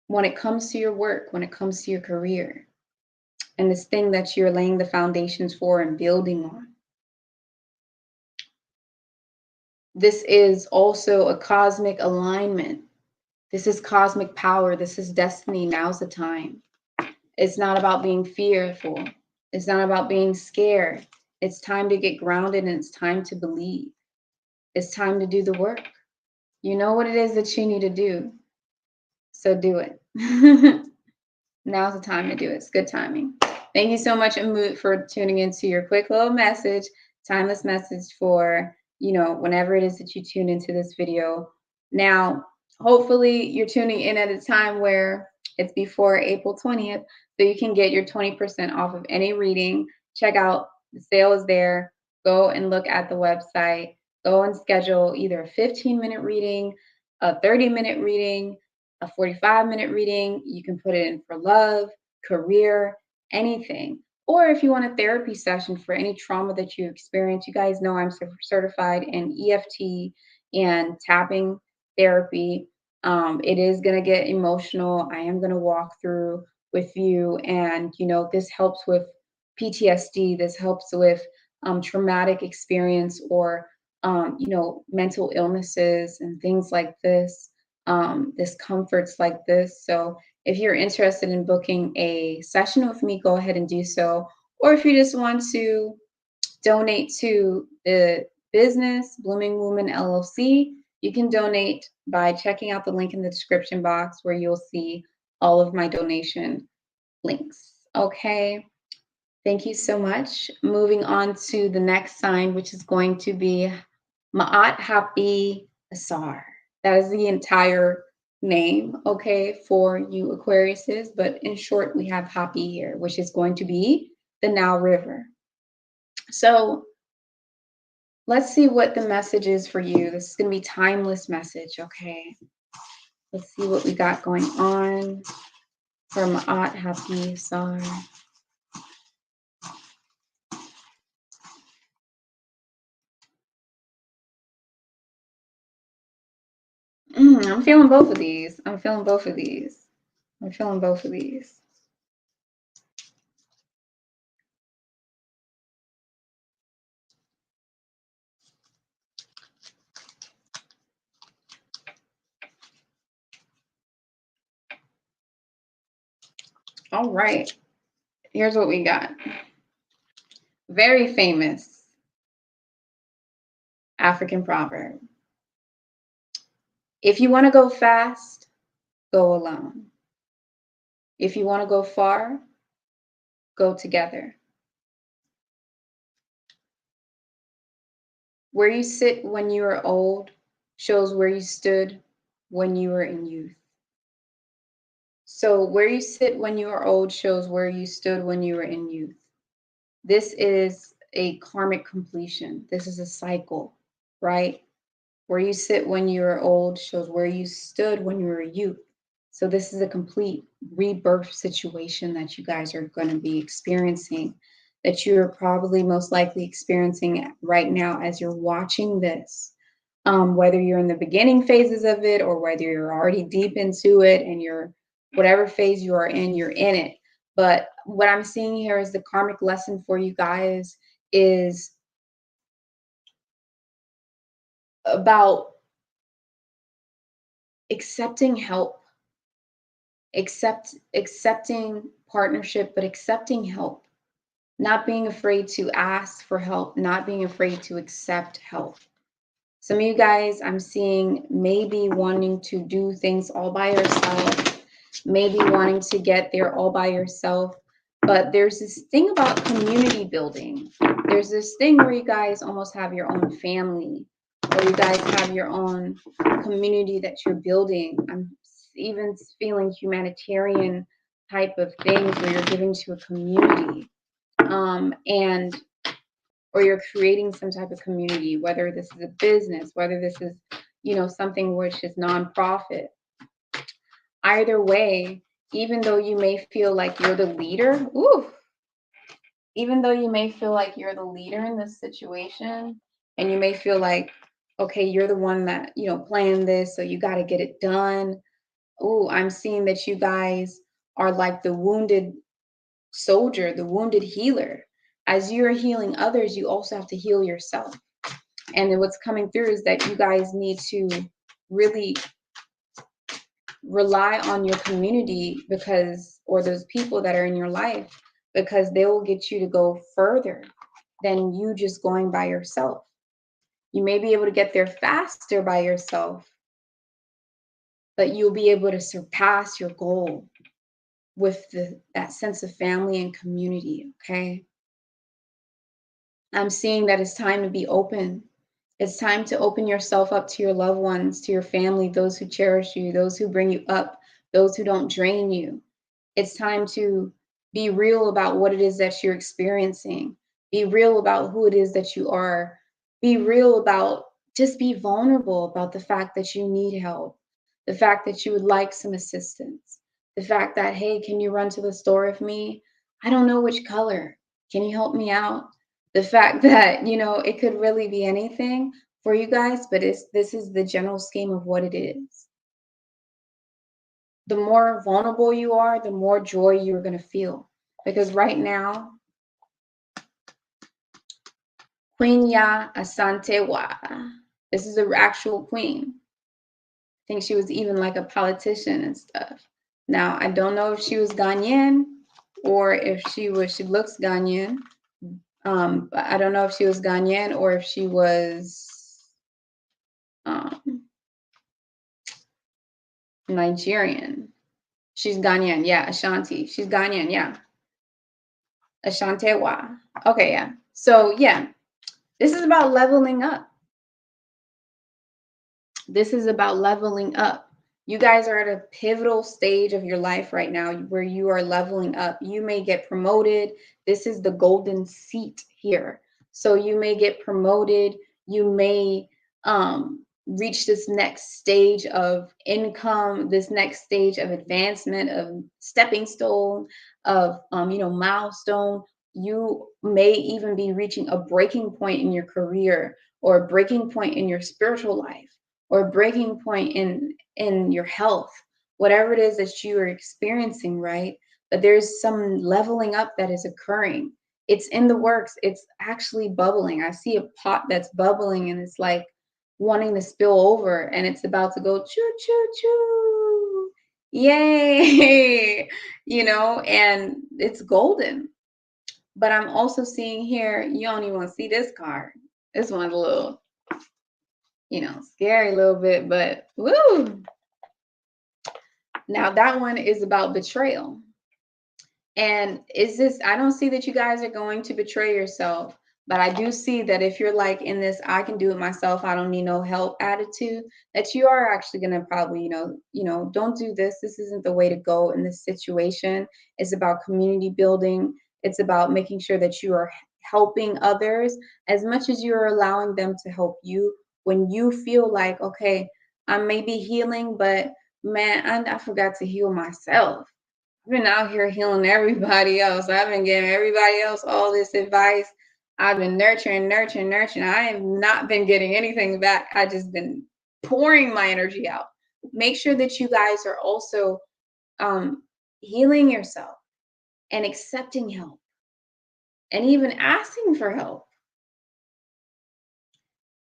When it comes to your work, when it comes to your career, and this thing that you're laying the foundations for and building on. This is also a cosmic alignment. This is cosmic power. This is destiny. Now's the time. It's not about being fearful. It's not about being scared. It's time to get grounded and it's time to believe. It's time to do the work. You know what it is that you need to do. So do it. Now's the time to do it. It's good timing. Thank you so much, Amut, for tuning into your quick little message, timeless message for, whenever it is that you tune into this video. Now, hopefully you're tuning in at a time where it's before April 20th, so you can get your 20% off of any reading. Check out the sale is there. Go and look at the website. Go and schedule either a 15-minute reading, a 30-minute reading, a 45-minute reading. You can put it in for love, career, anything. Or if you want a therapy session for any trauma that you experience, you guys know I'm certified in EFT and tapping therapy. It is going to get emotional. I am going to walk through with you. And, this helps with PTSD. This helps with traumatic experience or, mental illnesses and things like this. Discomforts like this. So if you're interested in booking a session with me, go ahead and do so. Or if you just want to donate to the business, Blooming Woman LLC, you can donate by checking out the link in the description box where you'll see all of my donation links. Okay. Thank you so much. Moving on to the next sign, which is going to be Ma'at Hapii Asar. That is the entire name, okay, for you Aquariuses. But in short, we have Hapii here, which is going to be the Nile River. So let's see what the message is for you. This is going to be timeless message, okay? Let's see what we got going on for Ma'at Hapii Asar. I'm feeling both of these. I'm feeling both of these. I'm feeling both of these. All right. Here's what we got. Very famous African proverb. If you want to go fast, go alone. If you want to go far, go together. Where you sit when you are old shows where you stood when you were in youth. So where you sit when you are old shows where you stood when you were in youth. This is a karmic completion. This is a cycle, right? Where you sit when you are old shows where you stood when you were a youth. So this is a complete rebirth situation that you guys are going to be experiencing, that you're probably most likely experiencing right now as you're watching this. Whether you're in the beginning phases of it or whether you're already deep into it and you're whatever phase you are in, you're in it. But what I'm seeing here is the karmic lesson for you guys is about accepting help, accepting partnership, but accepting help, not being afraid to ask for help, not being afraid to accept help. Some of you guys I'm seeing maybe wanting to do things all by yourself, maybe wanting to get there all by yourself, but there's this thing about community building. There's this thing where you guys almost have your own family, or you guys have your own community that you're building. I'm even feeling humanitarian type of things where you're giving to a community, or you're creating some type of community, whether this is a business, whether this is, something which is nonprofit. Either way, even though you may feel like you're the leader, even though you may feel like you're the leader in this situation, and you may feel like, okay, you're the one that, planned this, so you got to get it done. I'm seeing that you guys are like the wounded soldier, the wounded healer. As you're healing others, you also have to heal yourself. And then what's coming through is that you guys need to really rely on your community or those people that are in your life, because they will get you to go further than you just going by yourself. You may be able to get there faster by yourself, but you'll be able to surpass your goal with that sense of family and community, okay? I'm seeing that it's time to be open. It's time to open yourself up to your loved ones, to your family, those who cherish you, those who bring you up, those who don't drain you. It's time to be real about what it is that you're experiencing. Be real about who it is that you are. Be real about, just be vulnerable about the fact that you need help, the fact that you would like some assistance, the fact that, hey, can you run to the store with me? I don't know which color. Can you help me out? The fact that, it could really be anything for you guys, but this is the general scheme of what it is. The more vulnerable you are, the more joy you're going to feel. Because right now, Queen Ya Asantewa, this is an actual queen. I think she was even like a politician and stuff. Now, I don't know if she was Ghanaian or if she looks Ghanaian. But I don't know if she was Ghanaian or if she was Nigerian. She's Ghanaian, yeah, Ashanti. She's Ghanaian, yeah. Ashantewa. Okay, yeah. So, yeah, this is about leveling up. This is about leveling up. You guys are at a pivotal stage of your life right now where you are leveling up. You may get promoted. This is the golden seat here. So you may get promoted. You may reach this next stage of income, this next stage of advancement, of stepping stone, of milestone. You may even be reaching a breaking point in your career or a breaking point in your spiritual life or a breaking point in your health, whatever it is that you are experiencing, right? But there's some leveling up that is occurring. It's in the works. It's actually bubbling. I see a pot that's bubbling and it's like wanting to spill over and it's about to go choo choo choo. Yay. And it's golden. But I'm also seeing here, you don't even want to see this card. This one's a little, scary a little bit, but woo. Now that one is about betrayal. And I don't see that you guys are going to betray yourself, but I do see that if you're like in this, I can do it myself, I don't need no help attitude, that you are actually going to probably, don't do this. This isn't the way to go in this situation. It's about community building. It's about making sure that you are helping others as much as you're allowing them to help you. When you feel like, okay, I may be healing, but man, I forgot to heal myself. I've been out here healing everybody else. I've been giving everybody else all this advice. I've been nurturing. I have not been getting anything back. I just been pouring my energy out. Make sure that you guys are also healing yourself and accepting help and even asking for help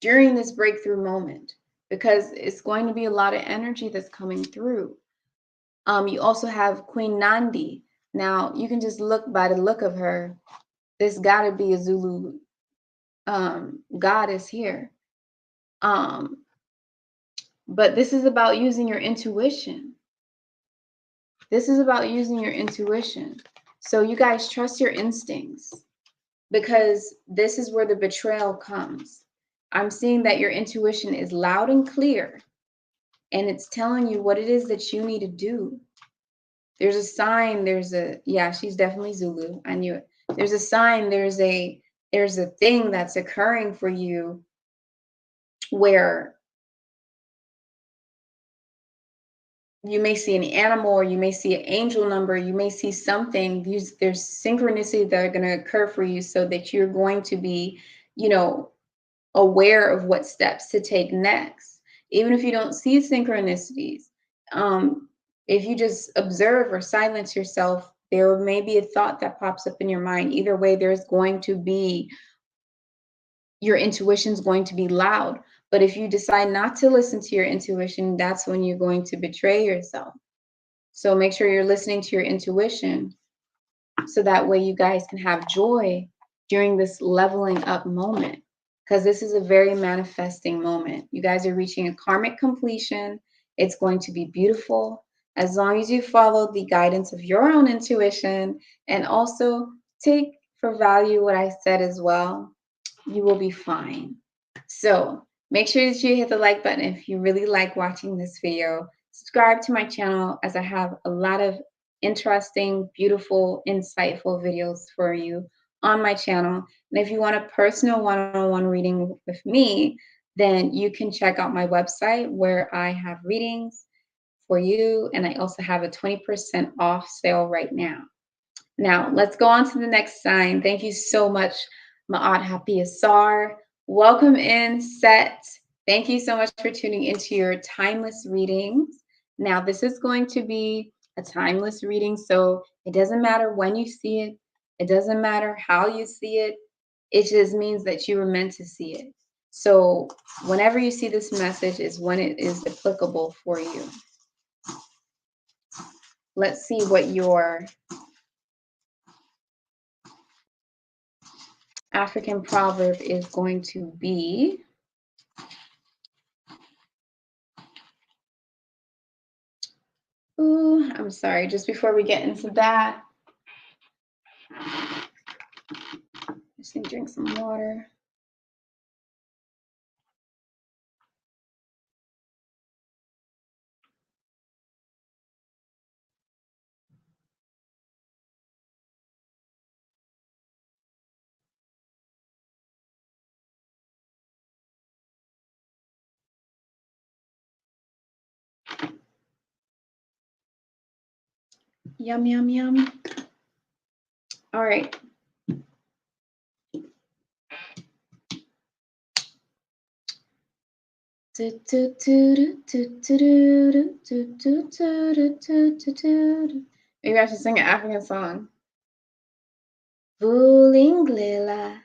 during this breakthrough moment, because it's going to be a lot of energy that's coming through. You also have Queen Nandi. Now, you can just look by the look of her. This got to be a Zulu goddess here. But this is about using your intuition. This is about using your intuition. So you guys trust your instincts, because this is where the betrayal comes. I'm seeing that your intuition is loud and clear, and it's telling you what it is that you need to do. There's a sign, yeah, she's definitely Zulu. I knew it. There's a sign, there's a thing that's occurring for you where you may see an animal or you may see an angel number, you may see something. There's synchronicity that are going to occur for you so that you're going to be, aware of what steps to take next. Even if you don't see synchronicities, if you just observe or silence yourself, there may be a thought that pops up in your mind. Either way, there's going to be, your intuition's going to be loud. But if you decide not to listen to your intuition, that's when you're going to betray yourself. So make sure you're listening to your intuition. so that way you guys can have joy during this leveling up moment, because this is a very manifesting moment. You guys are reaching a karmic completion. It's going to be beautiful as long as you follow the guidance of your own intuition and also take for value what I said as well. You will be fine. So make sure that you hit the like button if you really like watching this video. Subscribe to my channel as I have a lot of interesting, beautiful, insightful videos for you on my channel. And if you want a personal one-on-one reading with me, then you can check out my website where I have readings for you. And I also have a 20% off sale right now. Now, let's go on to the next sign. Thank you so much, Ma'at Hapii Asar. Welcome in, Set. Thank you so much for tuning into your timeless readings. Now, this is going to be a timeless reading, so it doesn't matter when you see it. It doesn't matter how you see it. It just means that you were meant to see it. So whenever you see this message is when it is applicable for you. Let's see what your African proverb is going to be. Ooh, I'm sorry. Just before we get into that, just need to drink some water. Yum, yum, yum. All right. Maybe I should sing an African song. Vulinglela,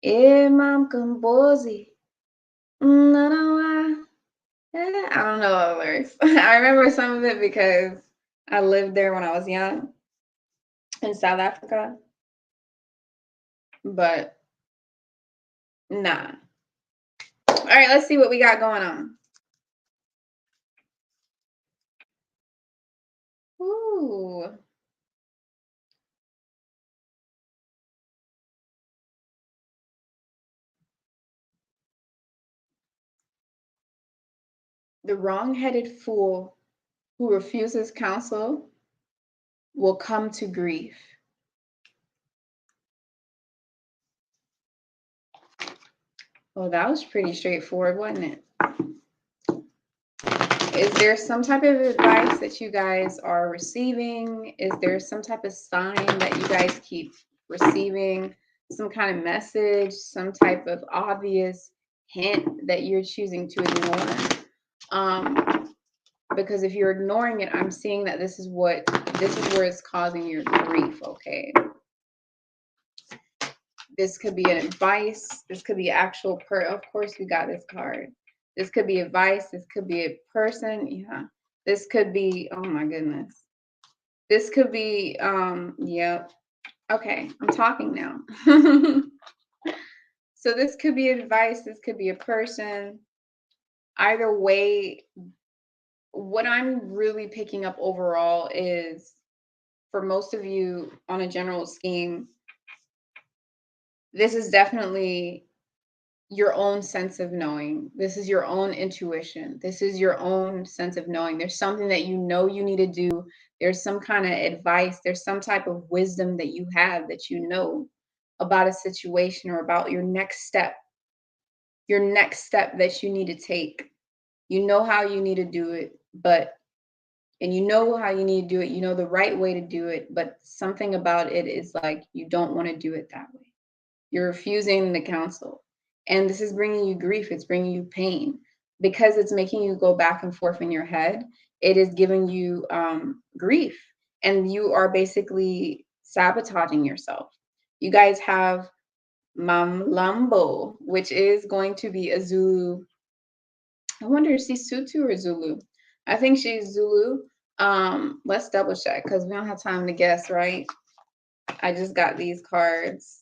Imam Kambozi. I don't know all the lyrics. I remember some of it because I lived there when I was young in South Africa. But nah. All right, let's see what we got going on. Ooh. The wrong-headed fool who refuses counsel will come to grief. Well, that was pretty straightforward, wasn't it? Is there some type of advice that you guys are receiving? Is there some type of sign that you guys keep receiving? Some kind of message, some type of obvious hint that you're choosing to ignore? Because if you're ignoring it, I'm seeing that this is where it's causing your grief, okay? This could be an advice. This could be actual of course we got this card. This could be advice. This could be a person. Yeah. This could be, oh my goodness. This could be, yep. Okay, I'm talking now. So this could be advice. This could be a person. Either way, what I'm really picking up overall is, for most of you on a general scheme, this is definitely your own sense of knowing. This is your own intuition. This is your own sense of knowing. There's something that you know you need to do. There's some kind of advice. There's some type of wisdom that you have that you know about a situation or about your next step that you need to take. You know how you need to do it, and you know how you need to do it. You know the right way to do it, but something about it is like you don't want to do it that way. You're refusing the counsel. And this is bringing you grief. It's bringing you pain because it's making you go back and forth in your head. It is giving you grief, and you are basically sabotaging yourself. You guys have Mamlambo, which is going to be a Zulu. I wonder if she's Sutu or Zulu. I think she's Zulu. Let's double check because we don't have time to guess, right? I just got these cards.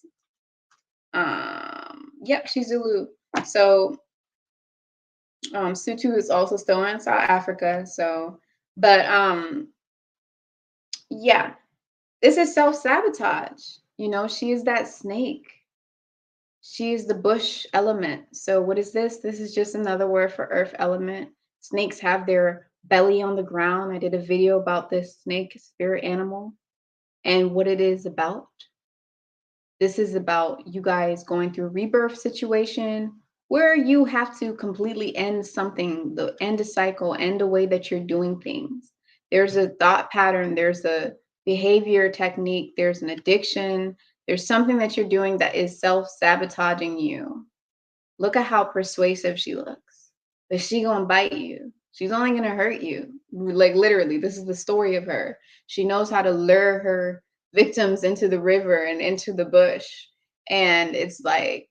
Yep, she's Zulu. So Sutu is also still in South Africa. So, but yeah, this is self-sabotage. You know, she is that snake. She is the bush element. So what is this? This is just another word for earth element. Snakes have their belly on the ground. I did a video about this snake spirit animal and what it is about. This is about you guys going through a rebirth situation where you have to completely end something, end a cycle, end a way that you're doing things. There's a thought pattern, there's a behavior technique, there's an addiction, there's something that you're doing that is self-sabotaging you. Look at how persuasive she looks. But she gonna bite you. She's only gonna hurt you. Like literally, this is the story of her. She knows how to lure her victims into the river and into the bush. And it's like,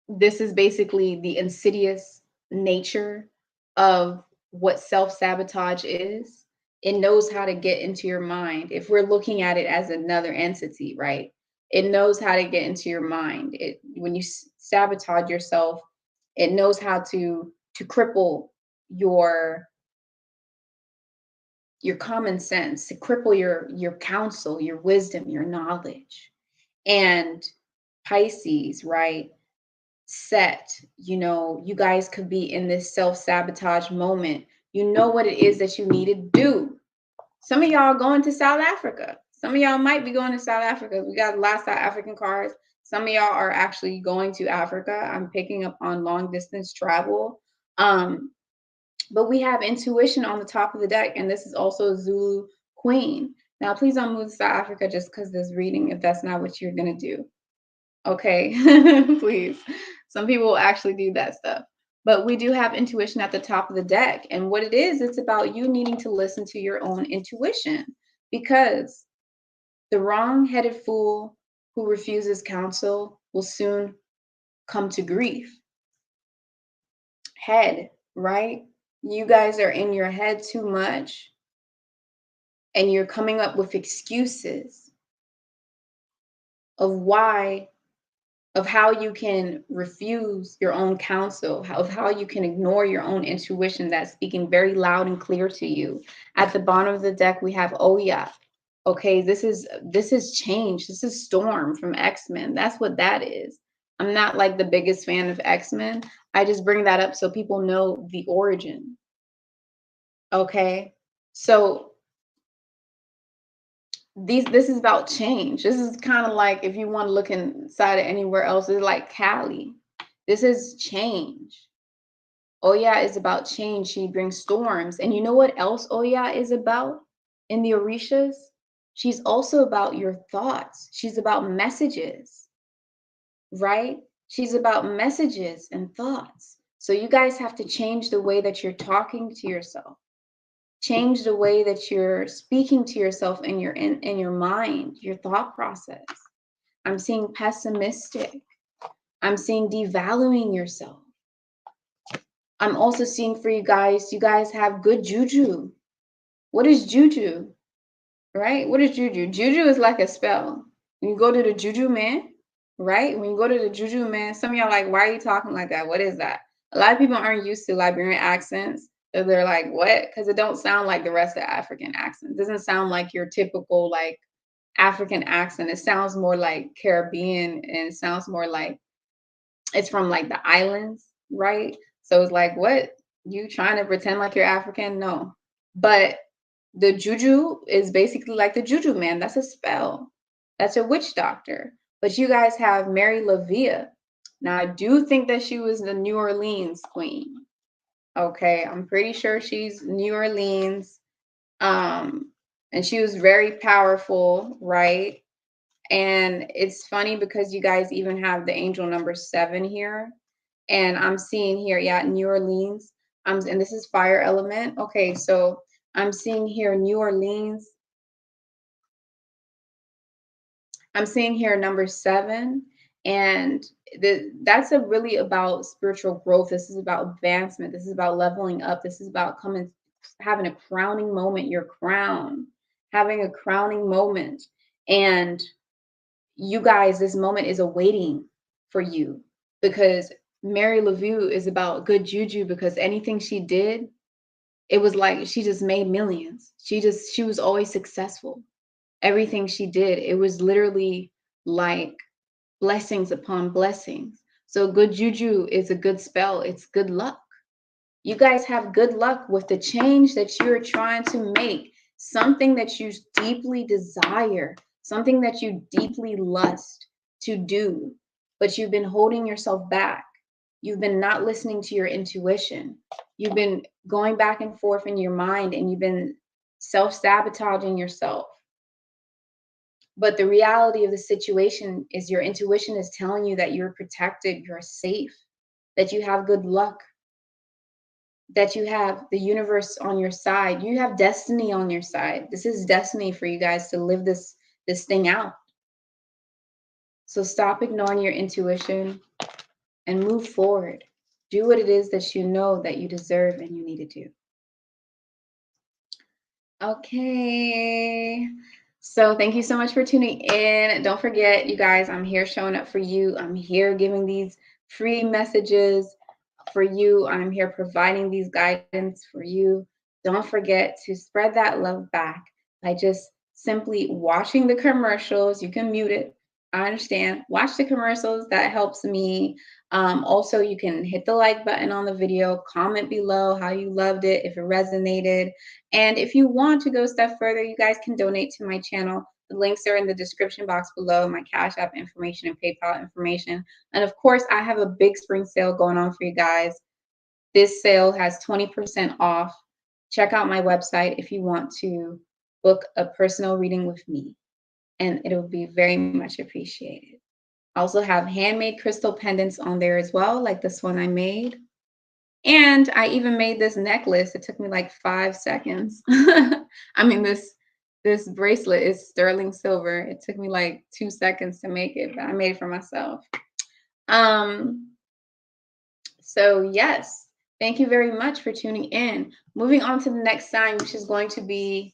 this is basically the insidious nature of what self-sabotage is. It knows how to get into your mind. If we're looking at it as another entity, right? It knows how to get into your mind. When you sabotage yourself, it knows how to cripple your common sense, to cripple your counsel, your wisdom, your knowledge. And Pisces, right? Set, you know, you guys could be in this self-sabotage moment. You know what it is that you need to do. Some of y'all going to South Africa. Some of y'all might be going to South Africa. We got a lot of South African cards. Some of y'all are actually going to Africa. I'm picking up on long distance travel. But we have intuition on the top of the deck, and this is also a Zulu queen. Now, please don't move to South Africa just because this reading, if that's not what you're going to do. Okay, please. Some people will actually do that stuff. But we do have intuition at the top of the deck. And what it is, it's about you needing to listen to your own intuition, because the wrong-headed fool who refuses counsel will soon come to grief. Head, right? You guys are in your head too much, and you're coming up with excuses of how you can refuse your own counsel, of how you can ignore your own intuition that's speaking very loud and clear to you. At the bottom of the deck, we have Oya. Okay, this is change. This is Storm from X-Men. That's what that is. I'm not like the biggest fan of X-Men. I just bring that up so people know the origin. Okay, so this is about change. This is kind of like, if you want to look inside of anywhere else, it's like Cali. This is change. Oya is about change. She brings storms. And you know what else Oya is about in the Orishas? She's also about your thoughts. She's about messages, right? She's about messages and thoughts. So you guys have to change the way that you're talking to yourself. Change the way that you're speaking to yourself in your mind, your thought process. I'm seeing pessimistic. I'm seeing devaluing yourself. I'm also seeing for you guys have good juju. What is juju? Right? What is juju? Juju is like a spell. When you go to the juju man, right? When you go to the juju man, some of y'all like, why are you talking like that? What is that? A lot of people aren't used to Liberian accents. So they're like, what? Because it don't sound like the rest of African accents. It doesn't sound like your typical like African accent. It sounds more like Caribbean, and it sounds more like it's from like the islands, right? So it's like, what? You trying to pretend like you're African? No. But the juju is basically like the juju man. That's a spell. That's a witch doctor. But you guys have Mary LaVia. Now, I do think that she was the New Orleans queen. Okay, I'm pretty sure she's New Orleans. And she was very powerful, right? And it's funny because you guys even have the angel number 7 here. And I'm seeing here, yeah, New Orleans. And this is fire element. Okay, so I'm seeing here New Orleans. I'm seeing here number 7. And that's really about spiritual growth. This is about advancement. This is about leveling up. This is about having a crowning moment, your crown, having a crowning moment. And you guys, this moment is awaiting for you, because Mary LaVue is about good juju, because anything she did, it was like she just made millions. She was always successful. Everything she did, it was literally like blessings upon blessings. So good juju is a good spell. It's good luck. You guys have good luck with the change that you're trying to make, something that you deeply desire, something that you deeply lust to do, but you've been holding yourself back. You've been not listening to your intuition. You've been going back and forth in your mind, and you've been self-sabotaging yourself. But the reality of the situation is your intuition is telling you that you're protected, you're safe, that you have good luck, that you have the universe on your side. You have destiny on your side. This is destiny for you guys to live this thing out. So stop ignoring your intuition and move forward. Do what it is that you know that you deserve and you need to do. Okay. So thank you so much for tuning in. Don't forget, you guys, I'm here showing up for you. I'm here giving these free messages for you. I'm here providing these guidance for you. Don't forget to spread that love back by just simply watching the commercials. You can mute it. I understand. Watch the commercials. That helps me. Also, you can hit the like button on the video, comment below how you loved it, if it resonated. And if you want to go a step further, you guys can donate to my channel. The links are in the description box below, my Cash App information and PayPal information. And of course, I have a big spring sale going on for you guys. This sale has 20% off. Check out my website if you want to book a personal reading with me, and it'll be very much appreciated. I also have handmade crystal pendants on there as well, like this one I made. And I even made this necklace. It took me like 5 seconds. I mean, this bracelet is sterling silver. It took me like 2 seconds to make it, but I made it for myself. So yes, thank you very much for tuning in. Moving on to the next sign, which is going to be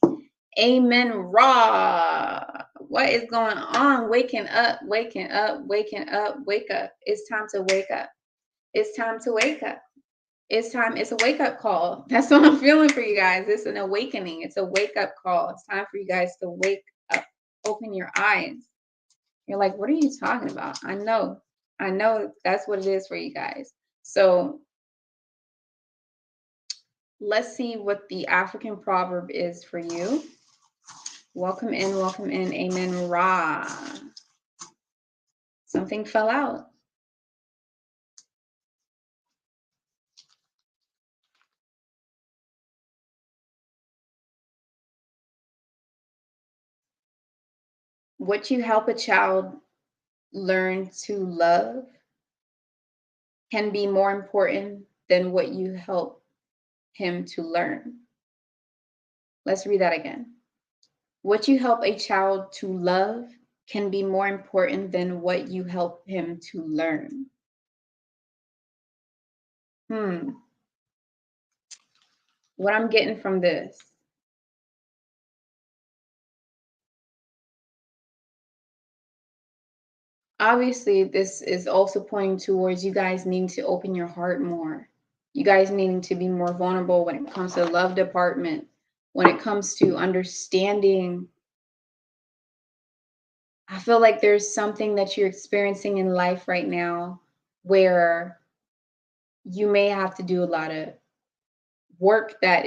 Amen Ra. What is going on? Waking up, waking up, waking up, wake up. It's time to wake up. It's time to wake up. It's time. It's a wake up call. That's what I'm feeling for you guys. It's an awakening. It's a wake up call. It's time for you guys to wake up. Open your eyes. You're like, what are you talking about? I know. I know that's what it is for you guys. So let's see what the African proverb is for you. Welcome in, Amen Ra. Something fell out. What you help a child learn to love can be more important than what you help him to learn. Let's read that again. What you help a child to love can be more important than what you help him to learn. What I'm getting from this. Obviously, this is also pointing towards you guys needing to open your heart more. You guys needing to be more vulnerable when it comes to the love department, when it comes to understanding. I feel like there's something that you're experiencing in life right now where you may have to do a lot of work that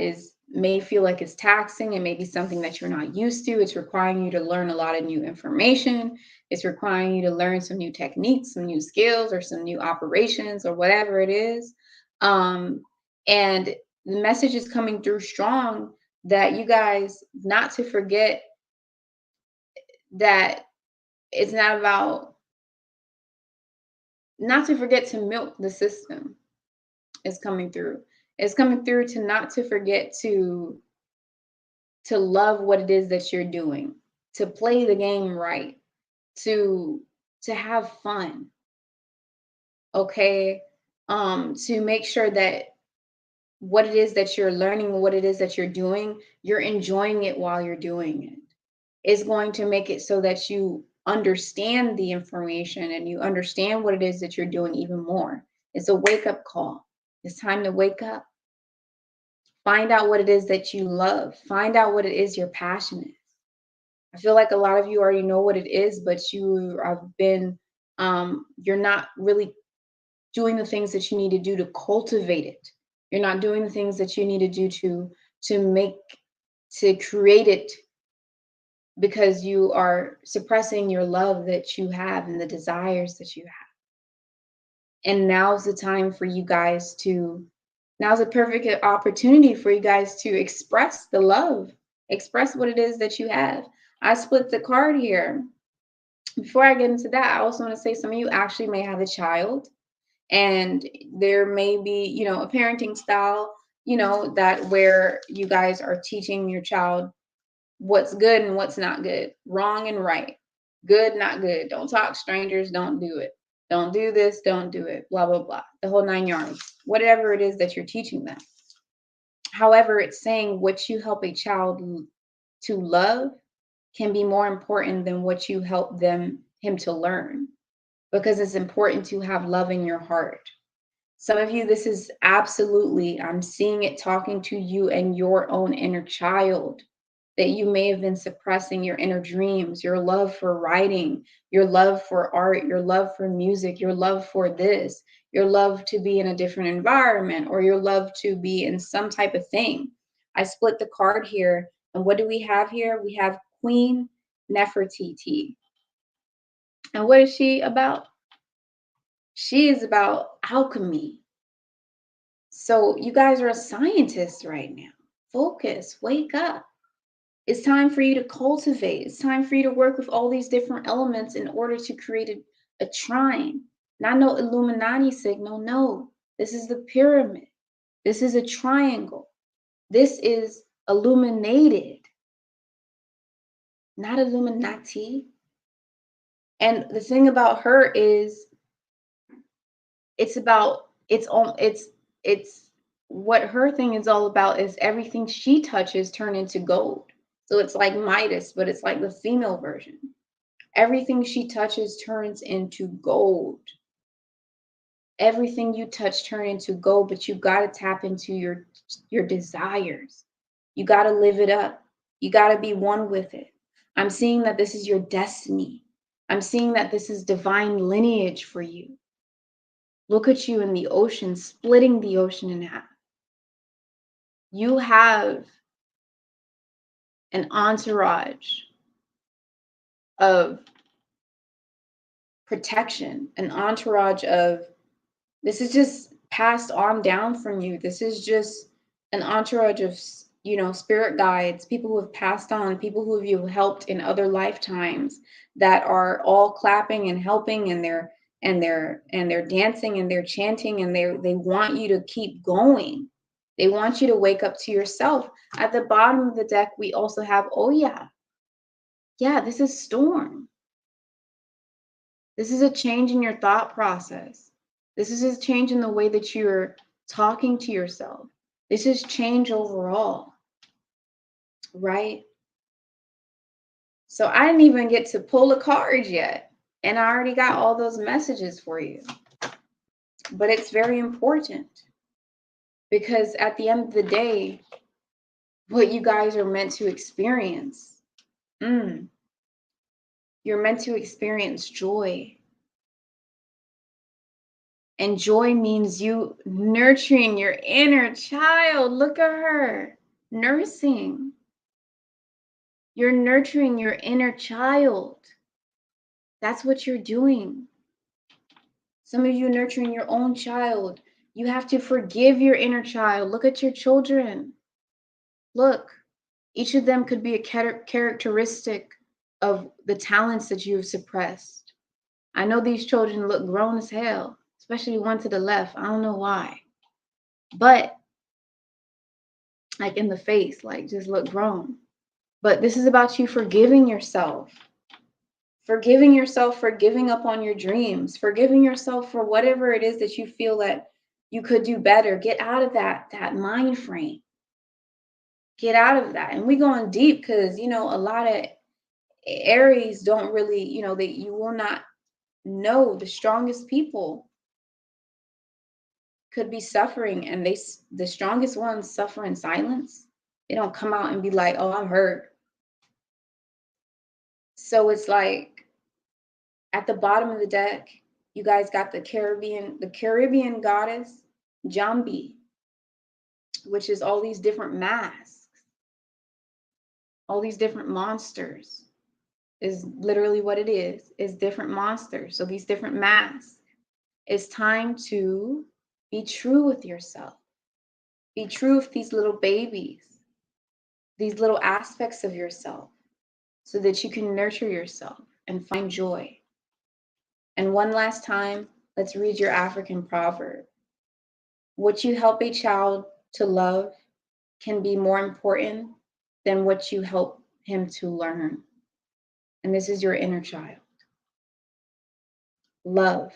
may feel like it's taxing. It may be something that you're not used to. It's requiring you to learn a lot of new information. It's requiring you to learn some new techniques, some new skills, or some new operations, or whatever it is. And the message is coming through strong that you guys not to forget that it's not to forget to milk the system. Is coming through. It's coming through to not to forget to love what it is that you're doing, to play the game right, to have fun. Okay? To make sure that what it is that you're learning, what it is that you're doing, you're enjoying it while you're doing it. is going to make it so that you understand the information and you understand what it is that you're doing even more. It's a wake-up call. It's time to wake up. Find out what it is that you love. Find out what it is you're passionate. I feel like a lot of you already know what it is, but you have been, you're not really doing the things that you need to do to cultivate it. You're not doing the things that you need to do to create it, because you are suppressing your love that you have and the desires that you have. And now's the time for you guys to, now's a perfect opportunity for you guys to express the love, express what it is that you have. I split the card here. Before I get into that, I also want to say some of you actually may have a child, and there may be, you know, a parenting style, you know, that where you guys are teaching your child what's good and what's not good, wrong and right, good, not good, don't talk to strangers, don't do it, don't do this, don't do it, blah, blah, blah, the whole 9 yards, whatever it is that you're teaching them. However, it's saying what you help a child to love can be more important than what you help him to learn, because it's important to have love in your heart. Some of you, this is absolutely, I'm seeing it talking to you and your own inner child, that you may have been suppressing your inner dreams, your love for writing, your love for art, your love for music, your love for this, your love to be in a different environment, or your love to be in some type of thing. I split the card here, and what do we have here? We have Queen Nefertiti. And what is she about? She is about alchemy. So you guys are scientists right now. Focus, wake up. It's time for you to cultivate. It's time for you to work with all these different elements in order to create a trine. Not no Illuminati signal. No, this is the pyramid. This is a triangle. This is illuminated, not Illuminati. And the thing about her is it's what her thing is all about is everything she touches turn into gold. So it's like Midas, but it's like the female version. Everything she touches turns into gold. Everything you touch turn into gold, but you got to tap into your desires. You got to live it up. You got to be one with it. I'm seeing that this is your destiny. I'm seeing that this is divine lineage for you. Look at you in the ocean, splitting the ocean in half. You have an entourage of protection, an entourage of, this is just passed on down from you. This is just an entourage of, you know, spirit guides, people who have passed on, people who you've helped in other lifetimes, that are all clapping and helping, and they're dancing and they're chanting, and they want you to keep going. They want you to wake up to yourself. At the bottom of the deck, we also have, oh yeah, this is storm. This is a change in your thought process. This is a change in the way that you're talking to yourself. This is change overall, right? So I didn't even get to pull a card yet, and I already got all those messages for you. But it's very important, because at the end of the day, what you guys are meant to experience, you're meant to experience joy. And joy means you nurturing your inner child. Look at her, nursing. You're nurturing your inner child. That's what you're doing. Some of you nurturing your own child. You have to forgive your inner child. Look at your children. Look, each of them could be a characteristic of the talents that you've suppressed. I know these children look grown as hell, especially one to the left. I don't know why. But like in the face, like just look grown. But this is about you forgiving yourself. Forgiving yourself for giving up on your dreams. Forgiving yourself for whatever it is that you feel that you could do better. Get out of that mind frame. Get out of that. And we're going deep because, you know, a lot of Aries don't really, you know, you will not know. The strongest people could be suffering, and the strongest ones suffer in silence. They don't come out and be like, oh, I'm hurt. So it's like at the bottom of the deck, you guys got the Caribbean goddess, Jambi, which is all these different masks, all these different monsters is literally what it is different monsters. So these different masks. It's time to be true with yourself. Be true with these little babies, these little aspects of yourself, so that you can nurture yourself and find joy. And one last time, let's read your African proverb. What you help a child to love can be more important than what you help him to learn. And this is your inner child. Love,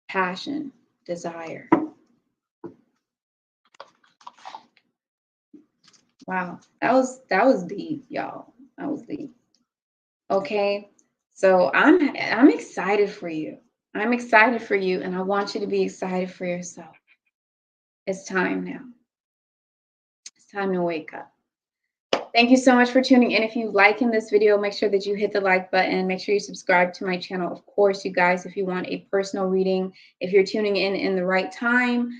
passion, desire. Wow, that was deep, y'all. That was deep. Okay, so I'm excited for you. I'm excited for you, and I want you to be excited for yourself. It's time now. It's time to wake up. Thank you so much for tuning in. If you liking this video, make sure that you hit the like button. Make sure you subscribe to my channel. Of course, you guys, if you want a personal reading, if you're tuning in the right time,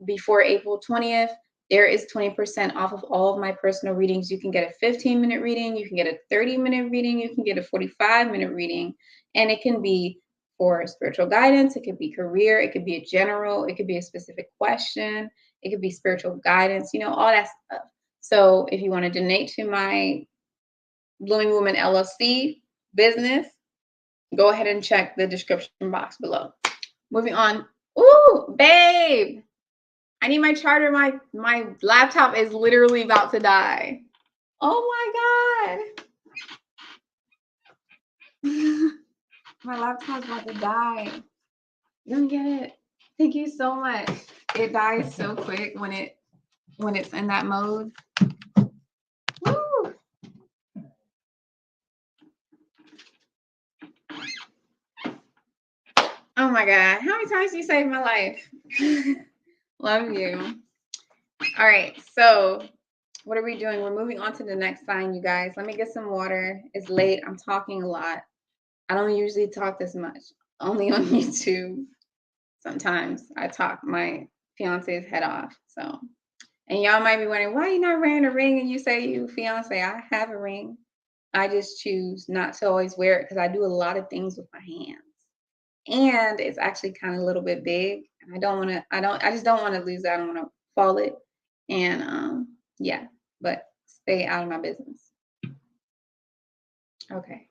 before April 20th, there is 20% off of all of my personal readings. You can get a 15-minute reading, you can get a 30-minute reading, you can get a 45-minute reading, and it can be for spiritual guidance, it could be career, it could be a general, it could be a specific question, it could be spiritual guidance, you know, all that stuff. So if you want to donate to my Blooming Woman LLC business, go ahead and check the description box below. Moving on. Ooh, babe. I need my charger. My laptop is literally about to die. Oh my God. My laptop's about to die. You don't get it. Thank you so much. It dies so quick when it's in that mode. Woo. Oh my God. How many times you saved my life? Love you. All right. So what are we doing? We're moving on to the next sign, you guys. Let me get some water. It's late. I'm talking a lot. I don't usually talk this much. Only on YouTube. Sometimes I talk my fiance's head off. So, and y'all might be wondering, why you not wearing a ring and you say you fiance? I have a ring. I just choose not to always wear it because I do a lot of things with my hands. And it's actually kind of a little bit big. And I just don't want to lose it. I don't want to fall it. And yeah, but stay out of my business. Okay.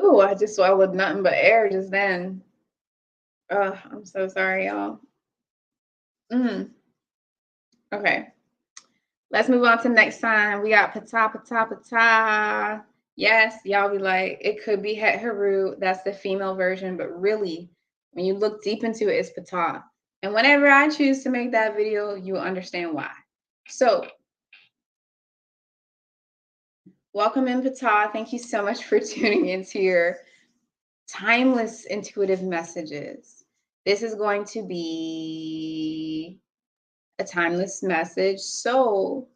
Oh, I just swallowed nothing but air just then. Oh, I'm so sorry, y'all. Okay. Let's move on to the next sign. We got Ptah. Yes, y'all be like, it could be Het Haru. That's the female version, but really, when you look deep into it, it's Ptah. And whenever I choose to make that video, you will understand why. So, welcome in, Ptah. Thank you so much for tuning into your timeless intuitive messages. This is going to be a timeless message. So,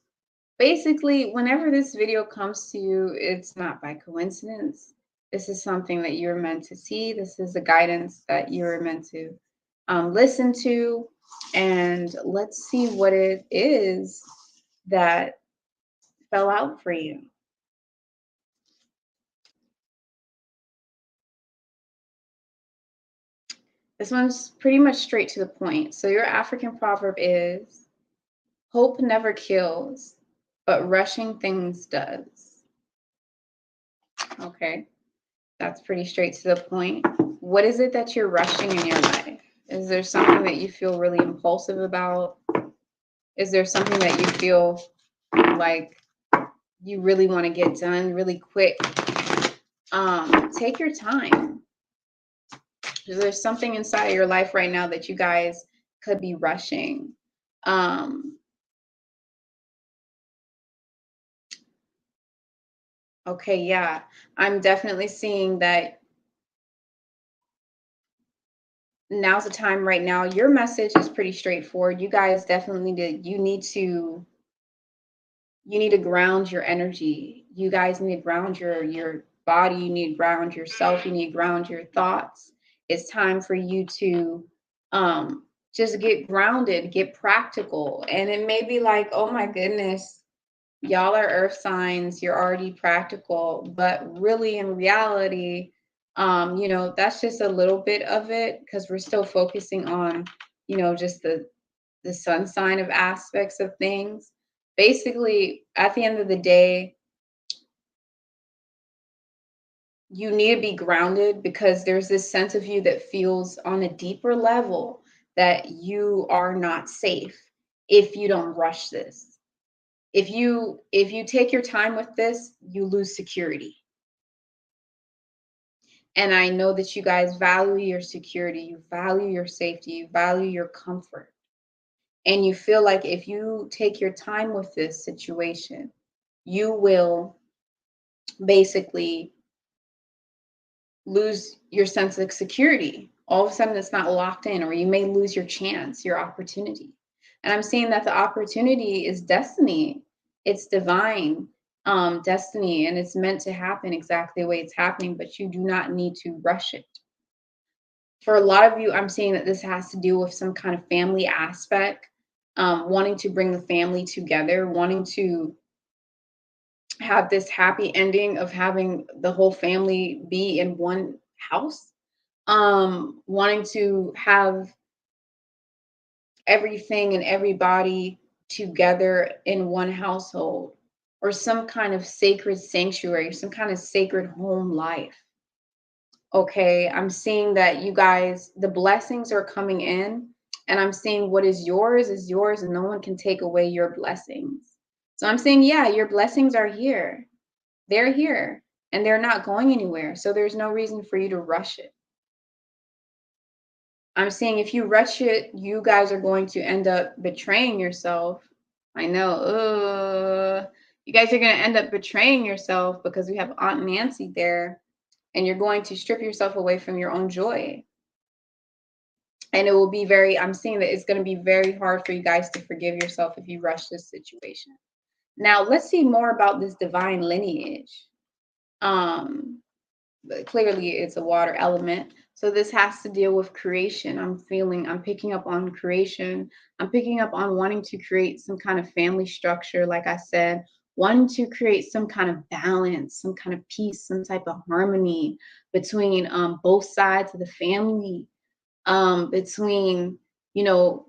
basically, whenever this video comes to you, it's not by coincidence. This is something that you're meant to see. This is a guidance that you're meant to listen to. And let's see what it is that fell out for you. This one's pretty much straight to the point. So your African proverb is, Hope never kills, but rushing things does. Okay, that's pretty straight to the point. What is it that you're rushing in your life? Is there something that you feel really impulsive about? Is there something that you feel like you really want to get done really quick? Take your time. There's something inside of your life right now that you guys could be rushing. Okay, yeah, I'm definitely seeing that now's the time right now. Your message is pretty straightforward. You guys definitely you need to ground your energy. You guys need to ground your body. You need to ground yourself. You need to ground your thoughts. It's time for you to just get grounded, get practical. And it may be like, oh my goodness, y'all are earth signs, you're already practical, but really in reality, that's just a little bit of it, because we're still focusing on, just the sun sign of aspects of things. Basically, at the end of the day, you need to be grounded, because there's this sense of you that feels on a deeper level that you are not safe if you don't rush this. If you take your time with this, you lose security. And I know that you guys value your security, you value your safety, you value your comfort. And you feel like if you take your time with this situation, you will basically lose your sense of security. All of a sudden, it's not locked in, or you may lose your chance, your opportunity. And I'm seeing that the opportunity is destiny. It's divine destiny, and it's meant to happen exactly the way it's happening, but you do not need to rush it. For a lot of you, I'm seeing that this has to do with some kind of family aspect, wanting to bring the family together, wanting to have this happy ending of having the whole family be in one house, wanting to have everything and everybody together in one household, or some kind of sacred sanctuary, some kind of sacred home life. Okay, I'm seeing that you guys, the blessings are coming in, and I'm seeing what is yours, and no one can take away your blessings. So I'm saying, yeah, your blessings are here. They're here, and they're not going anywhere. So there's no reason for you to rush it. I'm saying if you rush it, you guys are going to end up betraying yourself. I know. You guys are going to end up betraying yourself, because we have Aunt Nancy there, and you're going to strip yourself away from your own joy. And it will be I'm seeing that it's going to be very hard for you guys to forgive yourself if you rush this situation. Now, let's see more about this divine lineage. But clearly it's a water element. So this has to deal with creation. I'm picking up on creation. I'm picking up on wanting to create some kind of family structure, like I said, wanting to create some kind of balance, some kind of peace, some type of harmony between both sides of the family, between, you know,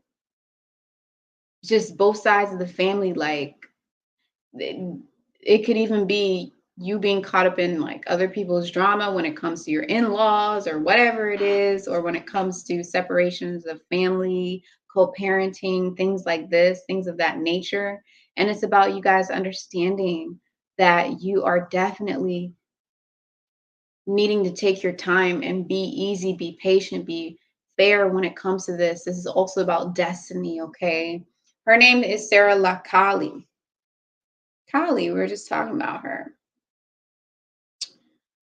just both sides of the family. Like it could even be you being caught up in like other people's drama when it comes to your in-laws or whatever it is, or when it comes to separations of family, co-parenting, things like this, things of that nature. And it's about you guys understanding that you are definitely needing to take your time and be easy, be patient, be fair when it comes to this. This is also about destiny, okay? Her name is Sarah Lakali. Kali, we were just talking about her.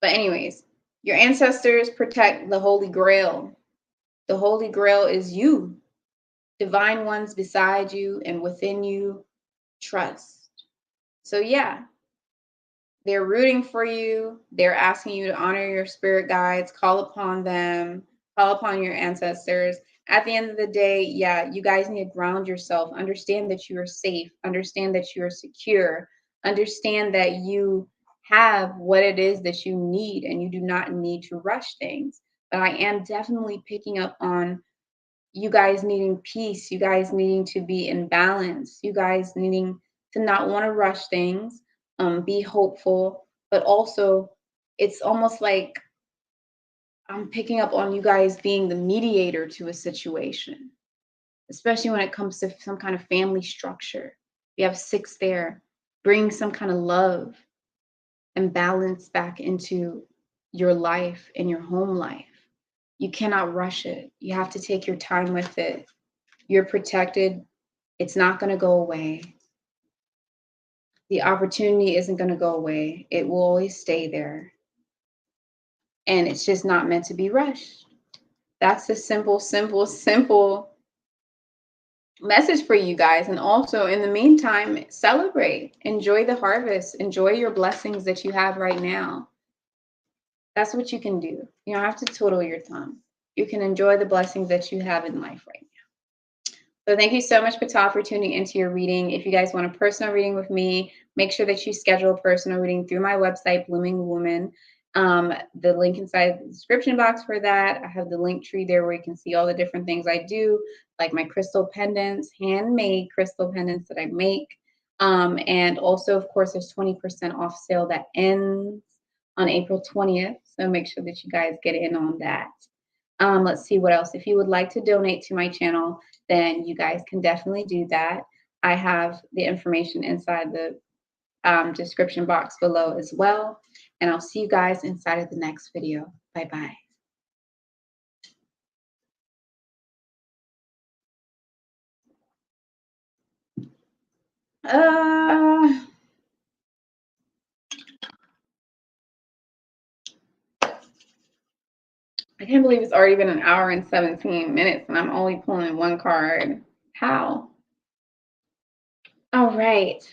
But anyways, your ancestors protect the Holy Grail. The Holy Grail is you, divine ones beside you and within you. Trust. So yeah, they're rooting for you. They're asking you to honor your spirit guides, call upon them, call upon your ancestors. At the end of the day, yeah, you guys need to ground yourself. Understand that you are safe. Understand that you are secure. Understand that you have what it is that you need, and you do not need to rush things. But I am definitely picking up on you guys needing peace, you guys needing to be in balance, you guys needing to not want to rush things, be hopeful, but also it's almost like I'm picking up on you guys being the mediator to a situation, especially when it comes to some kind of family structure. You have 6 there. Bring some kind of love and balance back into your life and your home life. You cannot rush it. You have to take your time with it. You're protected. It's not going to go away. The opportunity isn't going to go away. It will always stay there. And it's just not meant to be rushed. That's the simple message for you guys. And also, in the meantime, celebrate. Enjoy the harvest. Enjoy your blessings that you have right now. That's what you can do. You don't have to twiddle your thumb. You can enjoy the blessings that you have in life right now. So thank you so much, Ptah, for tuning into your reading. If you guys want a personal reading with me, make sure that you schedule a personal reading through my website, Blooming Woman. The link inside the description box for that. I have the link tree there where you can see all the different things I do, like my crystal pendants, handmade crystal pendants that I make. And also, of course, there's 20% off sale that ends on April 20th. So make sure that you guys get in on that. Let's see what else. If you would like to donate to my channel, then you guys can definitely do that. I have the information inside the description box below as well. And I'll see you guys inside of the next video. Bye-bye. I can't believe it's already been 1 hour and 17 minutes and I'm only pulling one card. How? All right.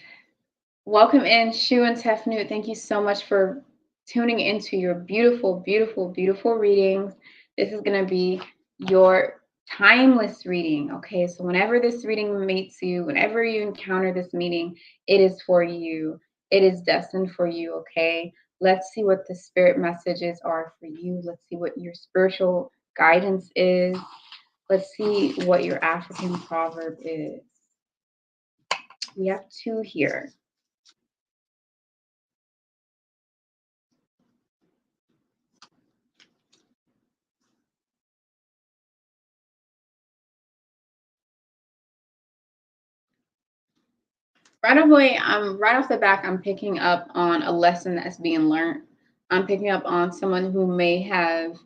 Welcome in, Shu Tefnut. Thank you so much for tuning into your beautiful, beautiful, beautiful readings. This is going to be your timeless reading. Okay, so whenever this reading meets you, whenever you encounter this meeting, it is for you. It is destined for you. Okay, let's see what the spirit messages are for you. Let's see what your spiritual guidance is. Let's see what your African proverb is. We have 2 here. Right off the back, I'm picking up on a lesson that's being learned. I'm picking up on someone who may have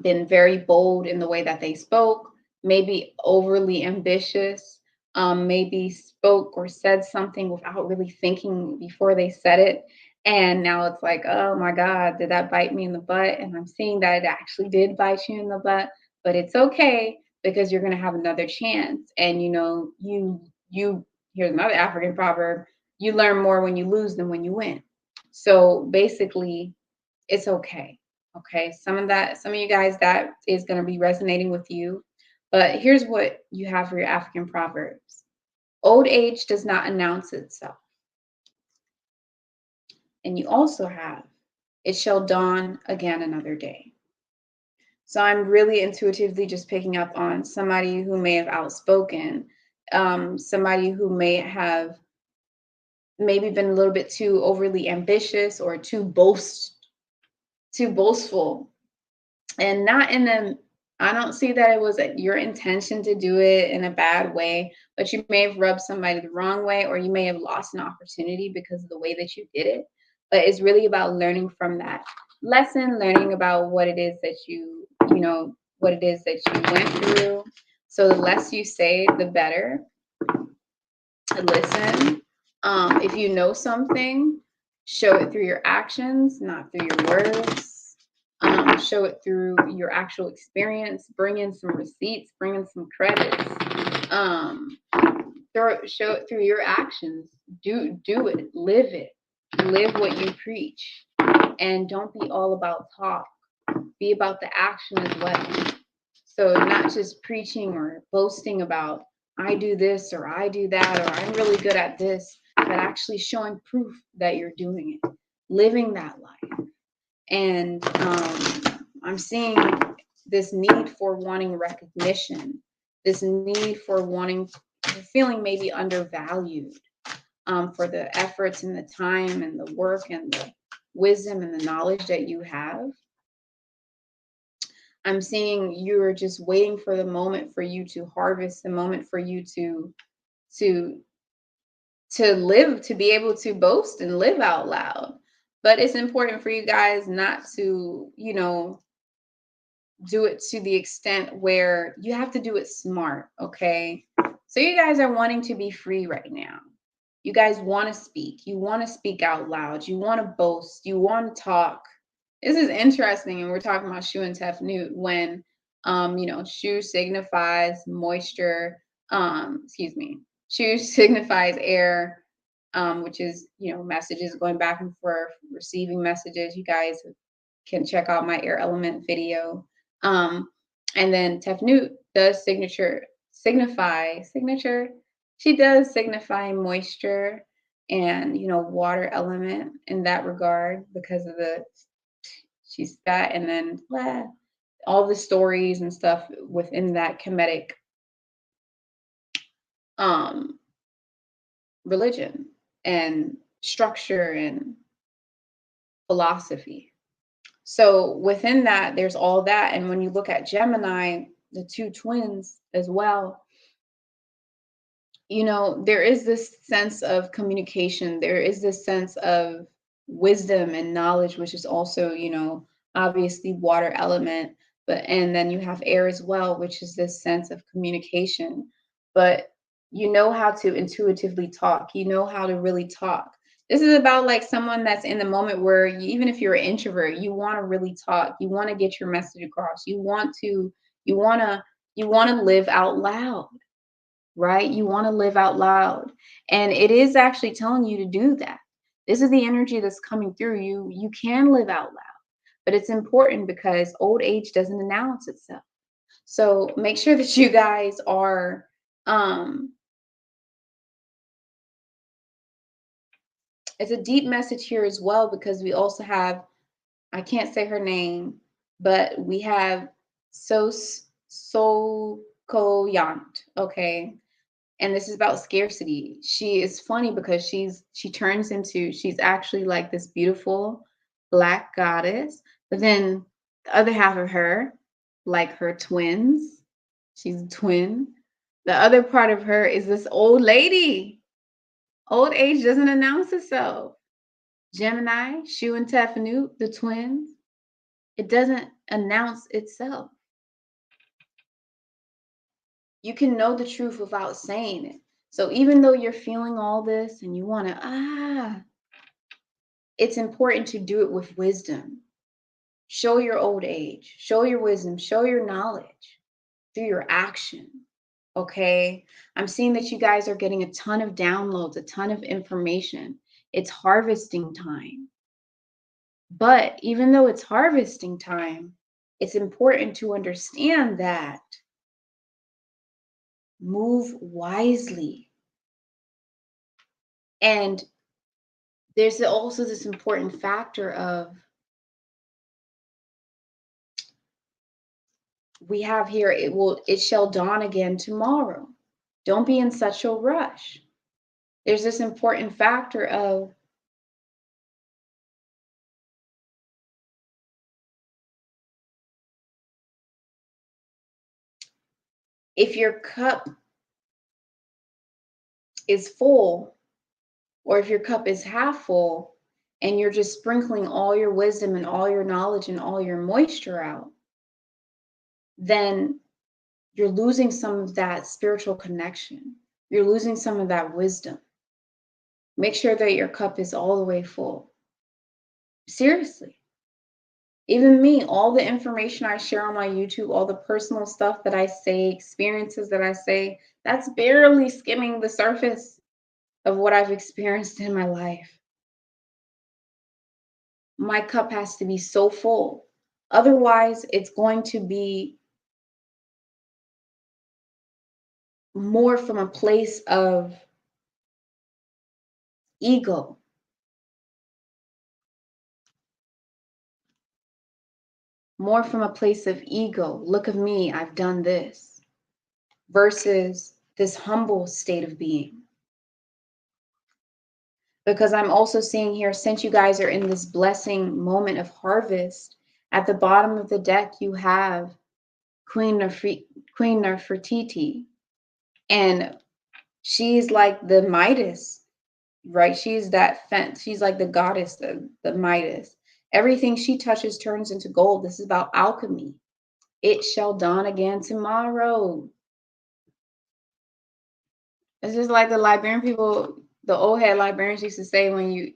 been very bold in the way that they spoke, maybe overly ambitious, maybe spoke or said something without really thinking before they said it. And now it's like, oh my God, did that bite me in the butt? And I'm seeing that it actually did bite you in the butt, but it's okay because you're going to have another chance. And you here's another African proverb: you learn more when you lose than when you win. So basically, it's okay. Okay. Some of you guys, that is going to be resonating with you. But here's what you have for your African proverbs: old age does not announce itself. And you also have, it shall dawn again another day. So I'm really intuitively just picking up on somebody who may have outspoken, somebody who may have maybe been a little bit too overly ambitious or too boastful, and not in the, I don't see that it was your intention to do it in a bad way, but you may have rubbed somebody the wrong way, or you may have lost an opportunity because of the way that you did it. But it's really about learning from that lesson, learning about what it is that what it is that you went through. So the less you say, the better. Listen. If you know something, show it through your actions, not through your words. Show it through your actual experience. Bring in some receipts. Bring in some credits. Show it through your actions. Do it. Live it. Live what you preach. And don't be all about talk. Be about the action as well. So not just preaching or boasting about, I do this or I do that, or I'm really good at this, but actually showing proof that you're doing it, living that life. And I'm seeing this need for wanting recognition, this need for feeling maybe undervalued, for the efforts and the time and the work and the wisdom and the knowledge that you have. I'm seeing you're just waiting for the moment for you to harvest, the moment for you to live, to be able to boast and live out loud. But it's important for you guys not to, do it to the extent where you have to do it smart, okay? So you guys are wanting to be free right now. You guys want to speak. You want to speak out loud. You want to boast. You want to talk. This is interesting, and we're talking about Shu and Tefnut when, Shu signifies moisture. Excuse me. Shu signifies air, which is, messages going back and forth, receiving messages. You guys can check out my air element video. And then Tefnut does signify. She does signify moisture and, water element in that regard because of she's that, and then all the stories and stuff within that Kemetic religion and structure and philosophy. So within that, there's all that. And when you look at Gemini, the two twins as well, there is this sense of communication. There is this sense of wisdom and knowledge, which is also, obviously water element. And then you have air as well, which is this sense of communication. But you know how to intuitively talk. You know how to really talk. This is about like someone that's in the moment where even if you're an introvert, you want to really talk. You want to get your message across. You want to live out loud, right? You want to live out loud. And it is actually telling you to do that. This is the energy that's coming through you. You can live out loud, but it's important because old age doesn't announce itself. So make sure that you guys are, it's a deep message here as well, because we also have, I can't say her name, but we have Sokoyant, okay? And this is about scarcity. She is funny because she's actually like this beautiful black goddess, but then the other half of her, like her twins, she's a twin. The other part of her is this old lady. Old age doesn't announce itself. Gemini, Shu and Tefnut, the twins, it doesn't announce itself. You can know the truth without saying it. So even though you're feeling all this and you want to, it's important to do it with wisdom. Show your old age, show your wisdom, show your knowledge through your action. Okay. I'm seeing that you guys are getting a ton of downloads, a ton of information. It's harvesting time. But even though it's harvesting time, it's important to understand that move wisely. And there's also this important factor of, we have here, it shall dawn again tomorrow. Don't be in such a rush. There's this important factor of, if your cup is full, or if your cup is half full, and you're just sprinkling all your wisdom and all your knowledge and all your moisture out, then you're losing some of that spiritual connection. You're losing some of that wisdom. Make sure that your cup is all the way full. Seriously. Even me, all the information I share on my YouTube, all the personal stuff that I say, experiences that I say, that's barely skimming the surface of what I've experienced in my life. My cup has to be so full. Otherwise, it's going to be more from a place of ego. more from a place of ego. Look at me, I've done this, versus this humble state of being. Because I'm also seeing here, since you guys are in this blessing moment of harvest, at the bottom of the deck, you have Queen Nefertiti. And she's like the Midas, right? She's that fence. She's like the goddess, the Midas. Everything she touches turns into gold. This is about alchemy. It shall dawn again tomorrow. It's just like the Liberian people, the old head Liberians used to say when you're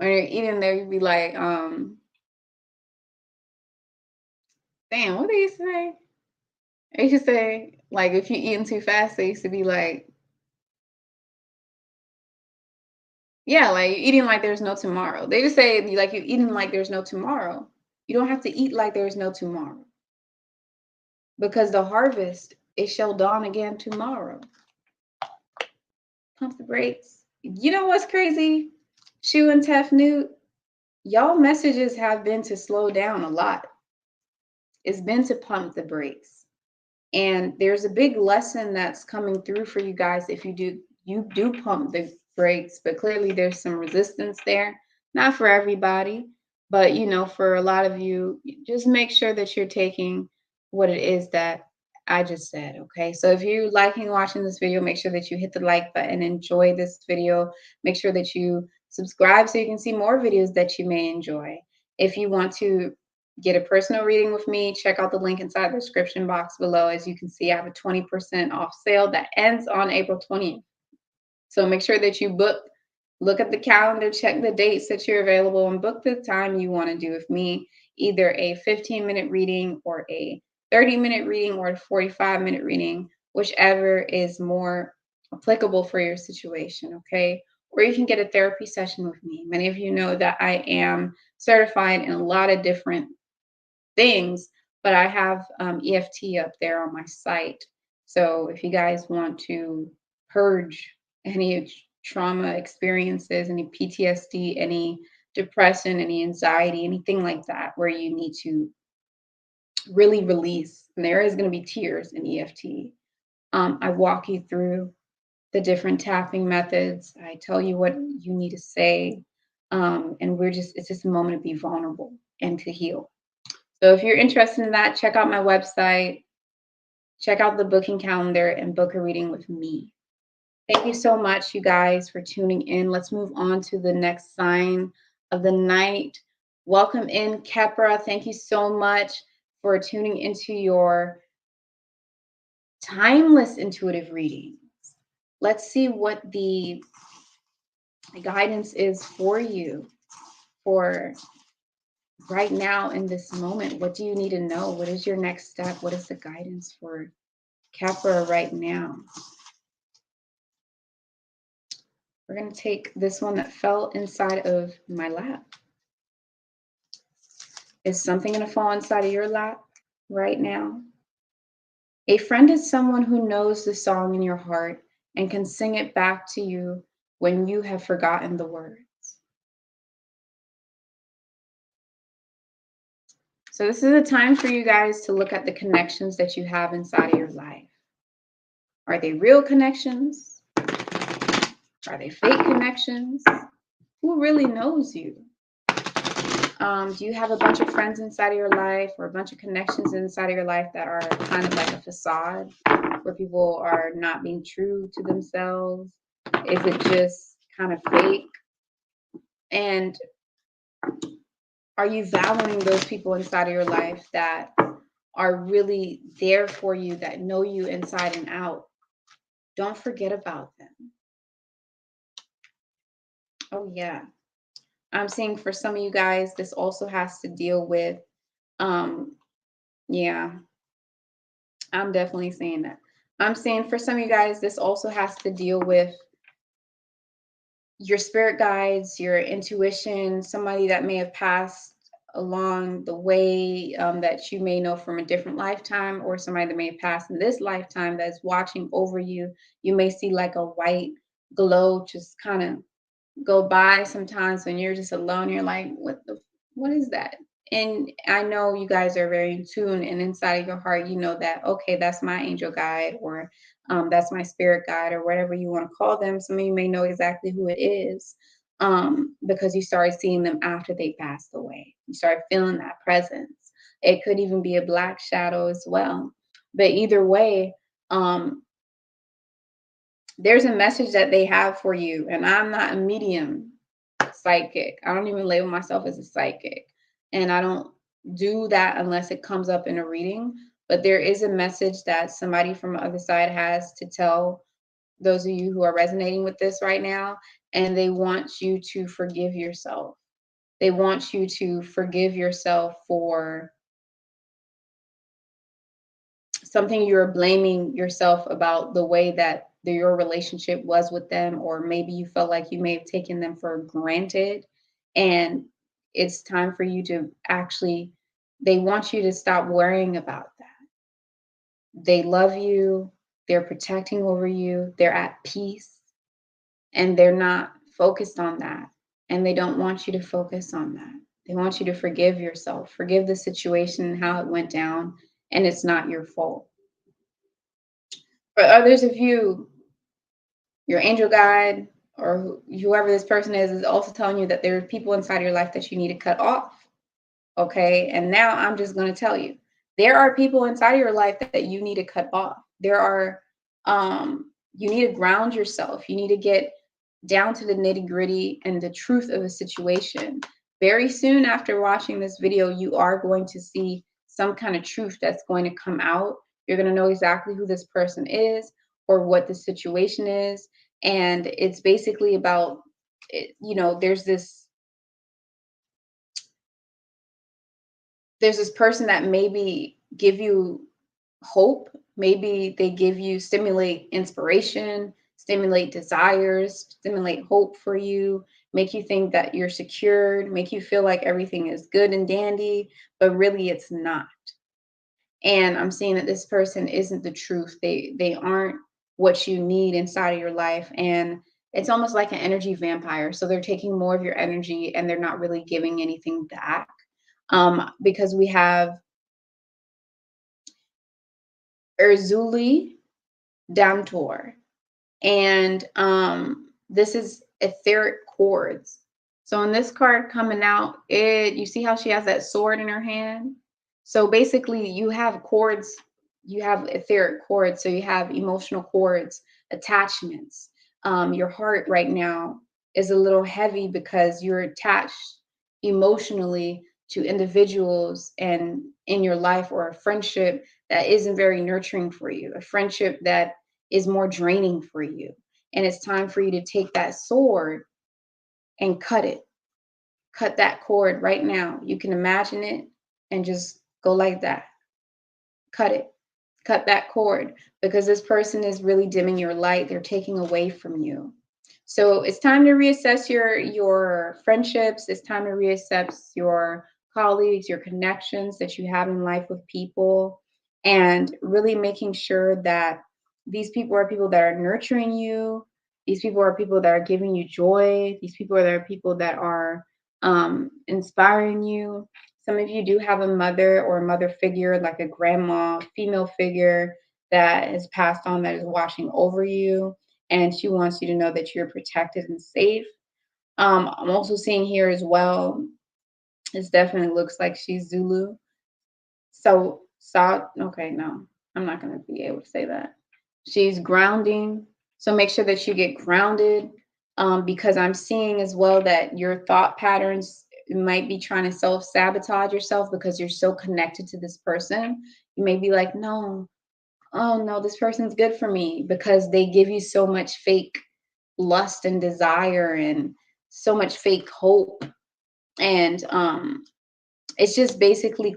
eating there, you'd be like, damn, what they used to say? They used to say, like, if you're eating too fast, they used to be like, yeah, like you're eating like there's no tomorrow. They just say like you're eating like there's no tomorrow. You don't have to eat like there's no tomorrow. Because the harvest, it shall dawn again tomorrow. Pump the brakes. You know what's crazy? Shu and Tefnut, y'all messages have been to slow down a lot. It's been to pump the brakes. And there's a big lesson that's coming through for you guys if you do pump the brakes, but clearly there's some resistance there. Not for everybody, but you know, for a lot of you, just make sure that you're taking what it is that I just said, okay? So if you're liking watching this video, make sure that you hit the like button, enjoy this video. Make sure that you subscribe so you can see more videos that you may enjoy. If you want to get a personal reading with me, check out the link inside the description box below. As you can see, I have a 20% off sale that ends on April 20th. So make sure that you book, look at the calendar, check the dates that you're available, and book the time you want to do with me, either a 15-minute reading or a 30-minute reading or a 45-minute reading, whichever is more applicable for your situation, okay? Or you can get a therapy session with me. Many of you know that I am certified in a lot of different things, but I have EFT up there on my site. So if you guys want to purge any trauma experiences, any PTSD, any depression, any anxiety, anything like that, where you need to really release, and there is going to be tears in EFT. I walk you through the different tapping methods. I tell you what you need to say. And it's just a moment to be vulnerable and to heal. So if you're interested in that, check out my website, check out the booking calendar, and book a reading with me. Thank you so much, you guys, for tuning in. Let's move on to the next sign of the night. Welcome in, Khepra. Thank you so much for tuning into your timeless intuitive readings. Let's see what the guidance is for you for right now in this moment. What do you need to know? What is your next step? What is the guidance for Khepra right now? We're going to take this one that fell inside of my lap. Is something going to fall inside of your lap right now? A friend is someone who knows the song in your heart and can sing it back to you when you have forgotten the words. So this is a time for you guys to look at the connections that you have inside of your life. Are they real connections? Are they fake connections? Who really knows you? Do you have a bunch of friends inside of your life or a bunch of connections inside of your life that are kind of like a facade where people are not being true to themselves? Is it just kind of fake? And are you valuing those people inside of your life that are really there for you, that know you inside and out? Don't forget about them. Oh, yeah. I'm seeing for some of you guys, this also has to deal with, yeah, I'm definitely saying that. I'm saying for some of you guys, this also has to deal with your spirit guides, your intuition, somebody that may have passed along the way that you may know from a different lifetime, or somebody that may have passed in this lifetime that's watching over you. You may see like a white glow just kind of go by sometimes when you're just alone. You're like, what is that? and I know you guys are very in tune, and inside of your heart, you know that, okay, that's my angel guide, or that's my spirit guide, or whatever you want to call them. Some of you may know exactly who it is, because you started seeing them after they passed away. You started feeling that presence. It could even be a black shadow as well. But either way, um, there's a message that they have for you. And I'm not a medium psychic. I don't even label myself as a psychic. And I don't do that unless it comes up in a reading. But there is a message that somebody from the other side has to tell those of you who are resonating with this right now. And they want you to forgive yourself. They want you to forgive yourself for something you're blaming yourself about, the way that your relationship was with them, or maybe you felt like you may have taken them for granted. And it's time for you to actually, they want you to stop worrying about that. They love you, they're protecting over you, they're at peace, and they're not focused on that. And they don't want you to focus on that. They want you to forgive yourself, forgive the situation and how it went down, and it's not your fault. For others of you, your angel guide, or whoever this person is also telling you that there are people inside of your life that you need to cut off. Okay. And now I'm just going to tell you, there are people inside of your life that you need to cut off. There are, you need to ground yourself. You need to get down to the nitty gritty and the truth of a situation. Very soon after watching this video, you are going to see some kind of truth that's going to come out. You're going to know exactly who this person is or what the situation is. And it's basically about, you know, there's this person that maybe give you hope. Maybe they give you, stimulate inspiration, stimulate desires, stimulate hope for you, make you think that you're secured, make you feel like everything is good and dandy, but really it's not. And I'm seeing that this person isn't the truth. They aren't what you need inside of your life. And it's almost like an energy vampire. So they're taking more of your energy and they're not really giving anything back. Because we have Erzuli Damtor. And this is etheric cords. So in this card coming out, you see how she has that sword in her hand? So basically you have cords, you have etheric cords, so you have emotional cords, attachments. Your heart right now is a little heavy because you're attached emotionally to individuals and in your life, or a friendship that isn't very nurturing for you, a friendship that is more draining for you. And it's time for you to take that sword and cut it. Cut that cord right now. You can imagine it and just go like that. Cut it. Cut that cord, because this person is really dimming your light. They're taking away from you. So it's time to reassess your friendships. It's time to reassess your colleagues, your connections that you have in life with people, and really making sure that these people are people that are nurturing you. These people are people that are giving you joy. These people are people that are inspiring you. Some of you do have a mother or a mother figure, like a grandma, female figure that is passed on, that is watching over you. And she wants you to know that you're protected and safe. I'm also seeing here as well, this definitely looks like she's Zulu. So, okay, no, I'm not going to be able to say that. She's grounding. So make sure that you get grounded, because I'm seeing as well that your thought patterns might be trying to self-sabotage yourself because you're so connected to this person. You may be like, no, oh no, this person's good for me, because they give you so much fake lust and desire and so much fake hope. And it's just basically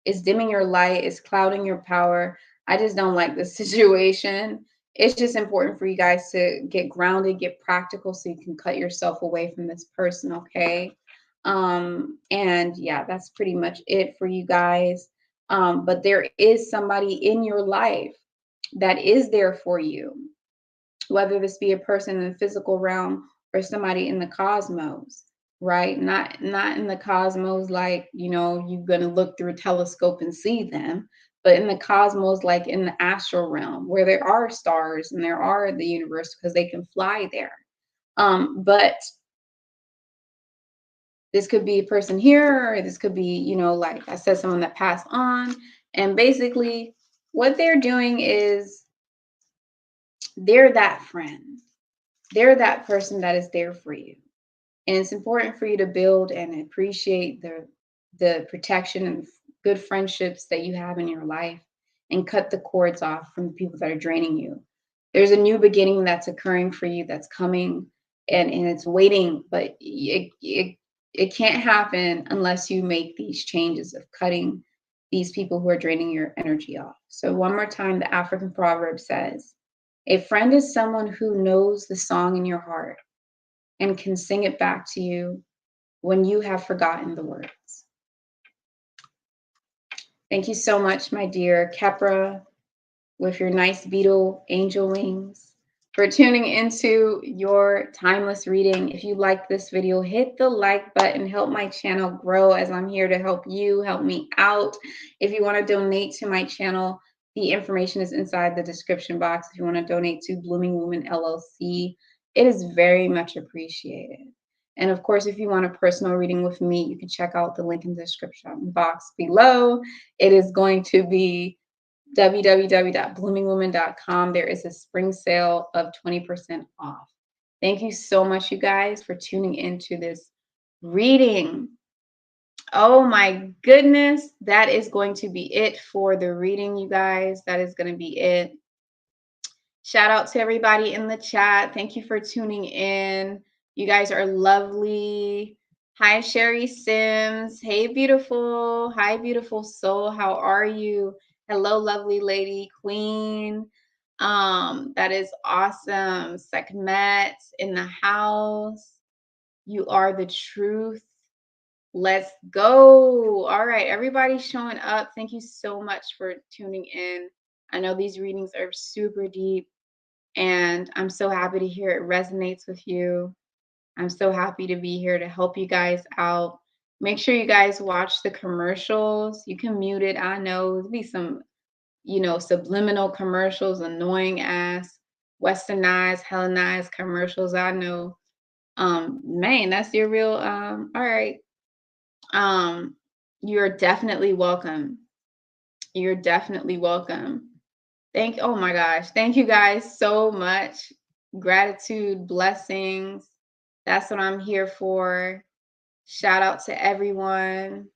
it's dimming your light, it's clouding your power. I just don't like this situation. It's just important for you guys to get grounded, get practical, so you can cut yourself away from this person, okay? And yeah, that's pretty much it for you guys. But there is somebody in your life that is there for you, whether this be a person in the physical realm or somebody in the cosmos, right? Not in the cosmos like, you're going to look through a telescope and see them, but in the cosmos like in the astral realm where there are stars and there are the universe because they can fly there. But this could be a person here, or this could be, like I said, someone that passed on. And basically, what they're doing is they're that friend. They're that person that is there for you. And it's important for you to build and appreciate the protection and good friendships that you have in your life and cut the cords off from the people that are draining you. There's a new beginning that's occurring for you that's coming and it's waiting, but it can't happen unless you make these changes of cutting these people who are draining your energy off. So one more time, the African proverb says, a friend is someone who knows the song in your heart and can sing it back to you when you have forgotten the words. Thank you so much, my dear Khepra, with your nice beetle angel wings, for tuning into your timeless reading. If you liked this video, hit the like button, help my channel grow as I'm here to help you, help me out. If you want to donate to my channel, the information is inside the description box. If you want to donate to Blooming Woman LLC, it is very much appreciated. And of course, if you want a personal reading with me, you can check out the link in the description box below. It is going to be www.bloomingwoman.com. There is a spring sale of 20% off. Thank you so much, you guys, for tuning into this reading. Oh my goodness. That is going to be it for the reading, you guys. That is going to be it. Shout out to everybody in the chat. Thank you for tuning in. You guys are lovely. Hi, Sherry Sims. Hey, beautiful. Hi, beautiful soul. How are you? Hello, lovely lady, queen. That is awesome. Sekhmet in the house. You are the truth. Let's go. All right, everybody's showing up. Thank you so much for tuning in. I know these readings are super deep, and I'm so happy to hear it resonates with you. I'm so happy to be here to help you guys out. Make sure you guys watch the commercials. You can mute it. I know there'll be some, subliminal commercials, annoying ass, westernized, Hellenized commercials. I know. Man, that's your real all right. You're definitely welcome. You're definitely welcome. Oh my gosh. Thank you guys so much. Gratitude, blessings. That's what I'm here for. Shout out to everyone.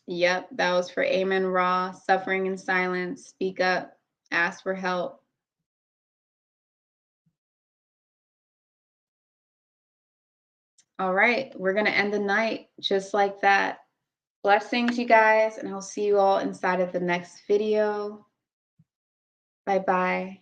Yep, that was for Amen Ra. Suffering in silence. Speak up. Ask for help. All right, we're going to end the night just like that. Blessings, you guys, and I'll see you all inside of the next video. Bye-bye.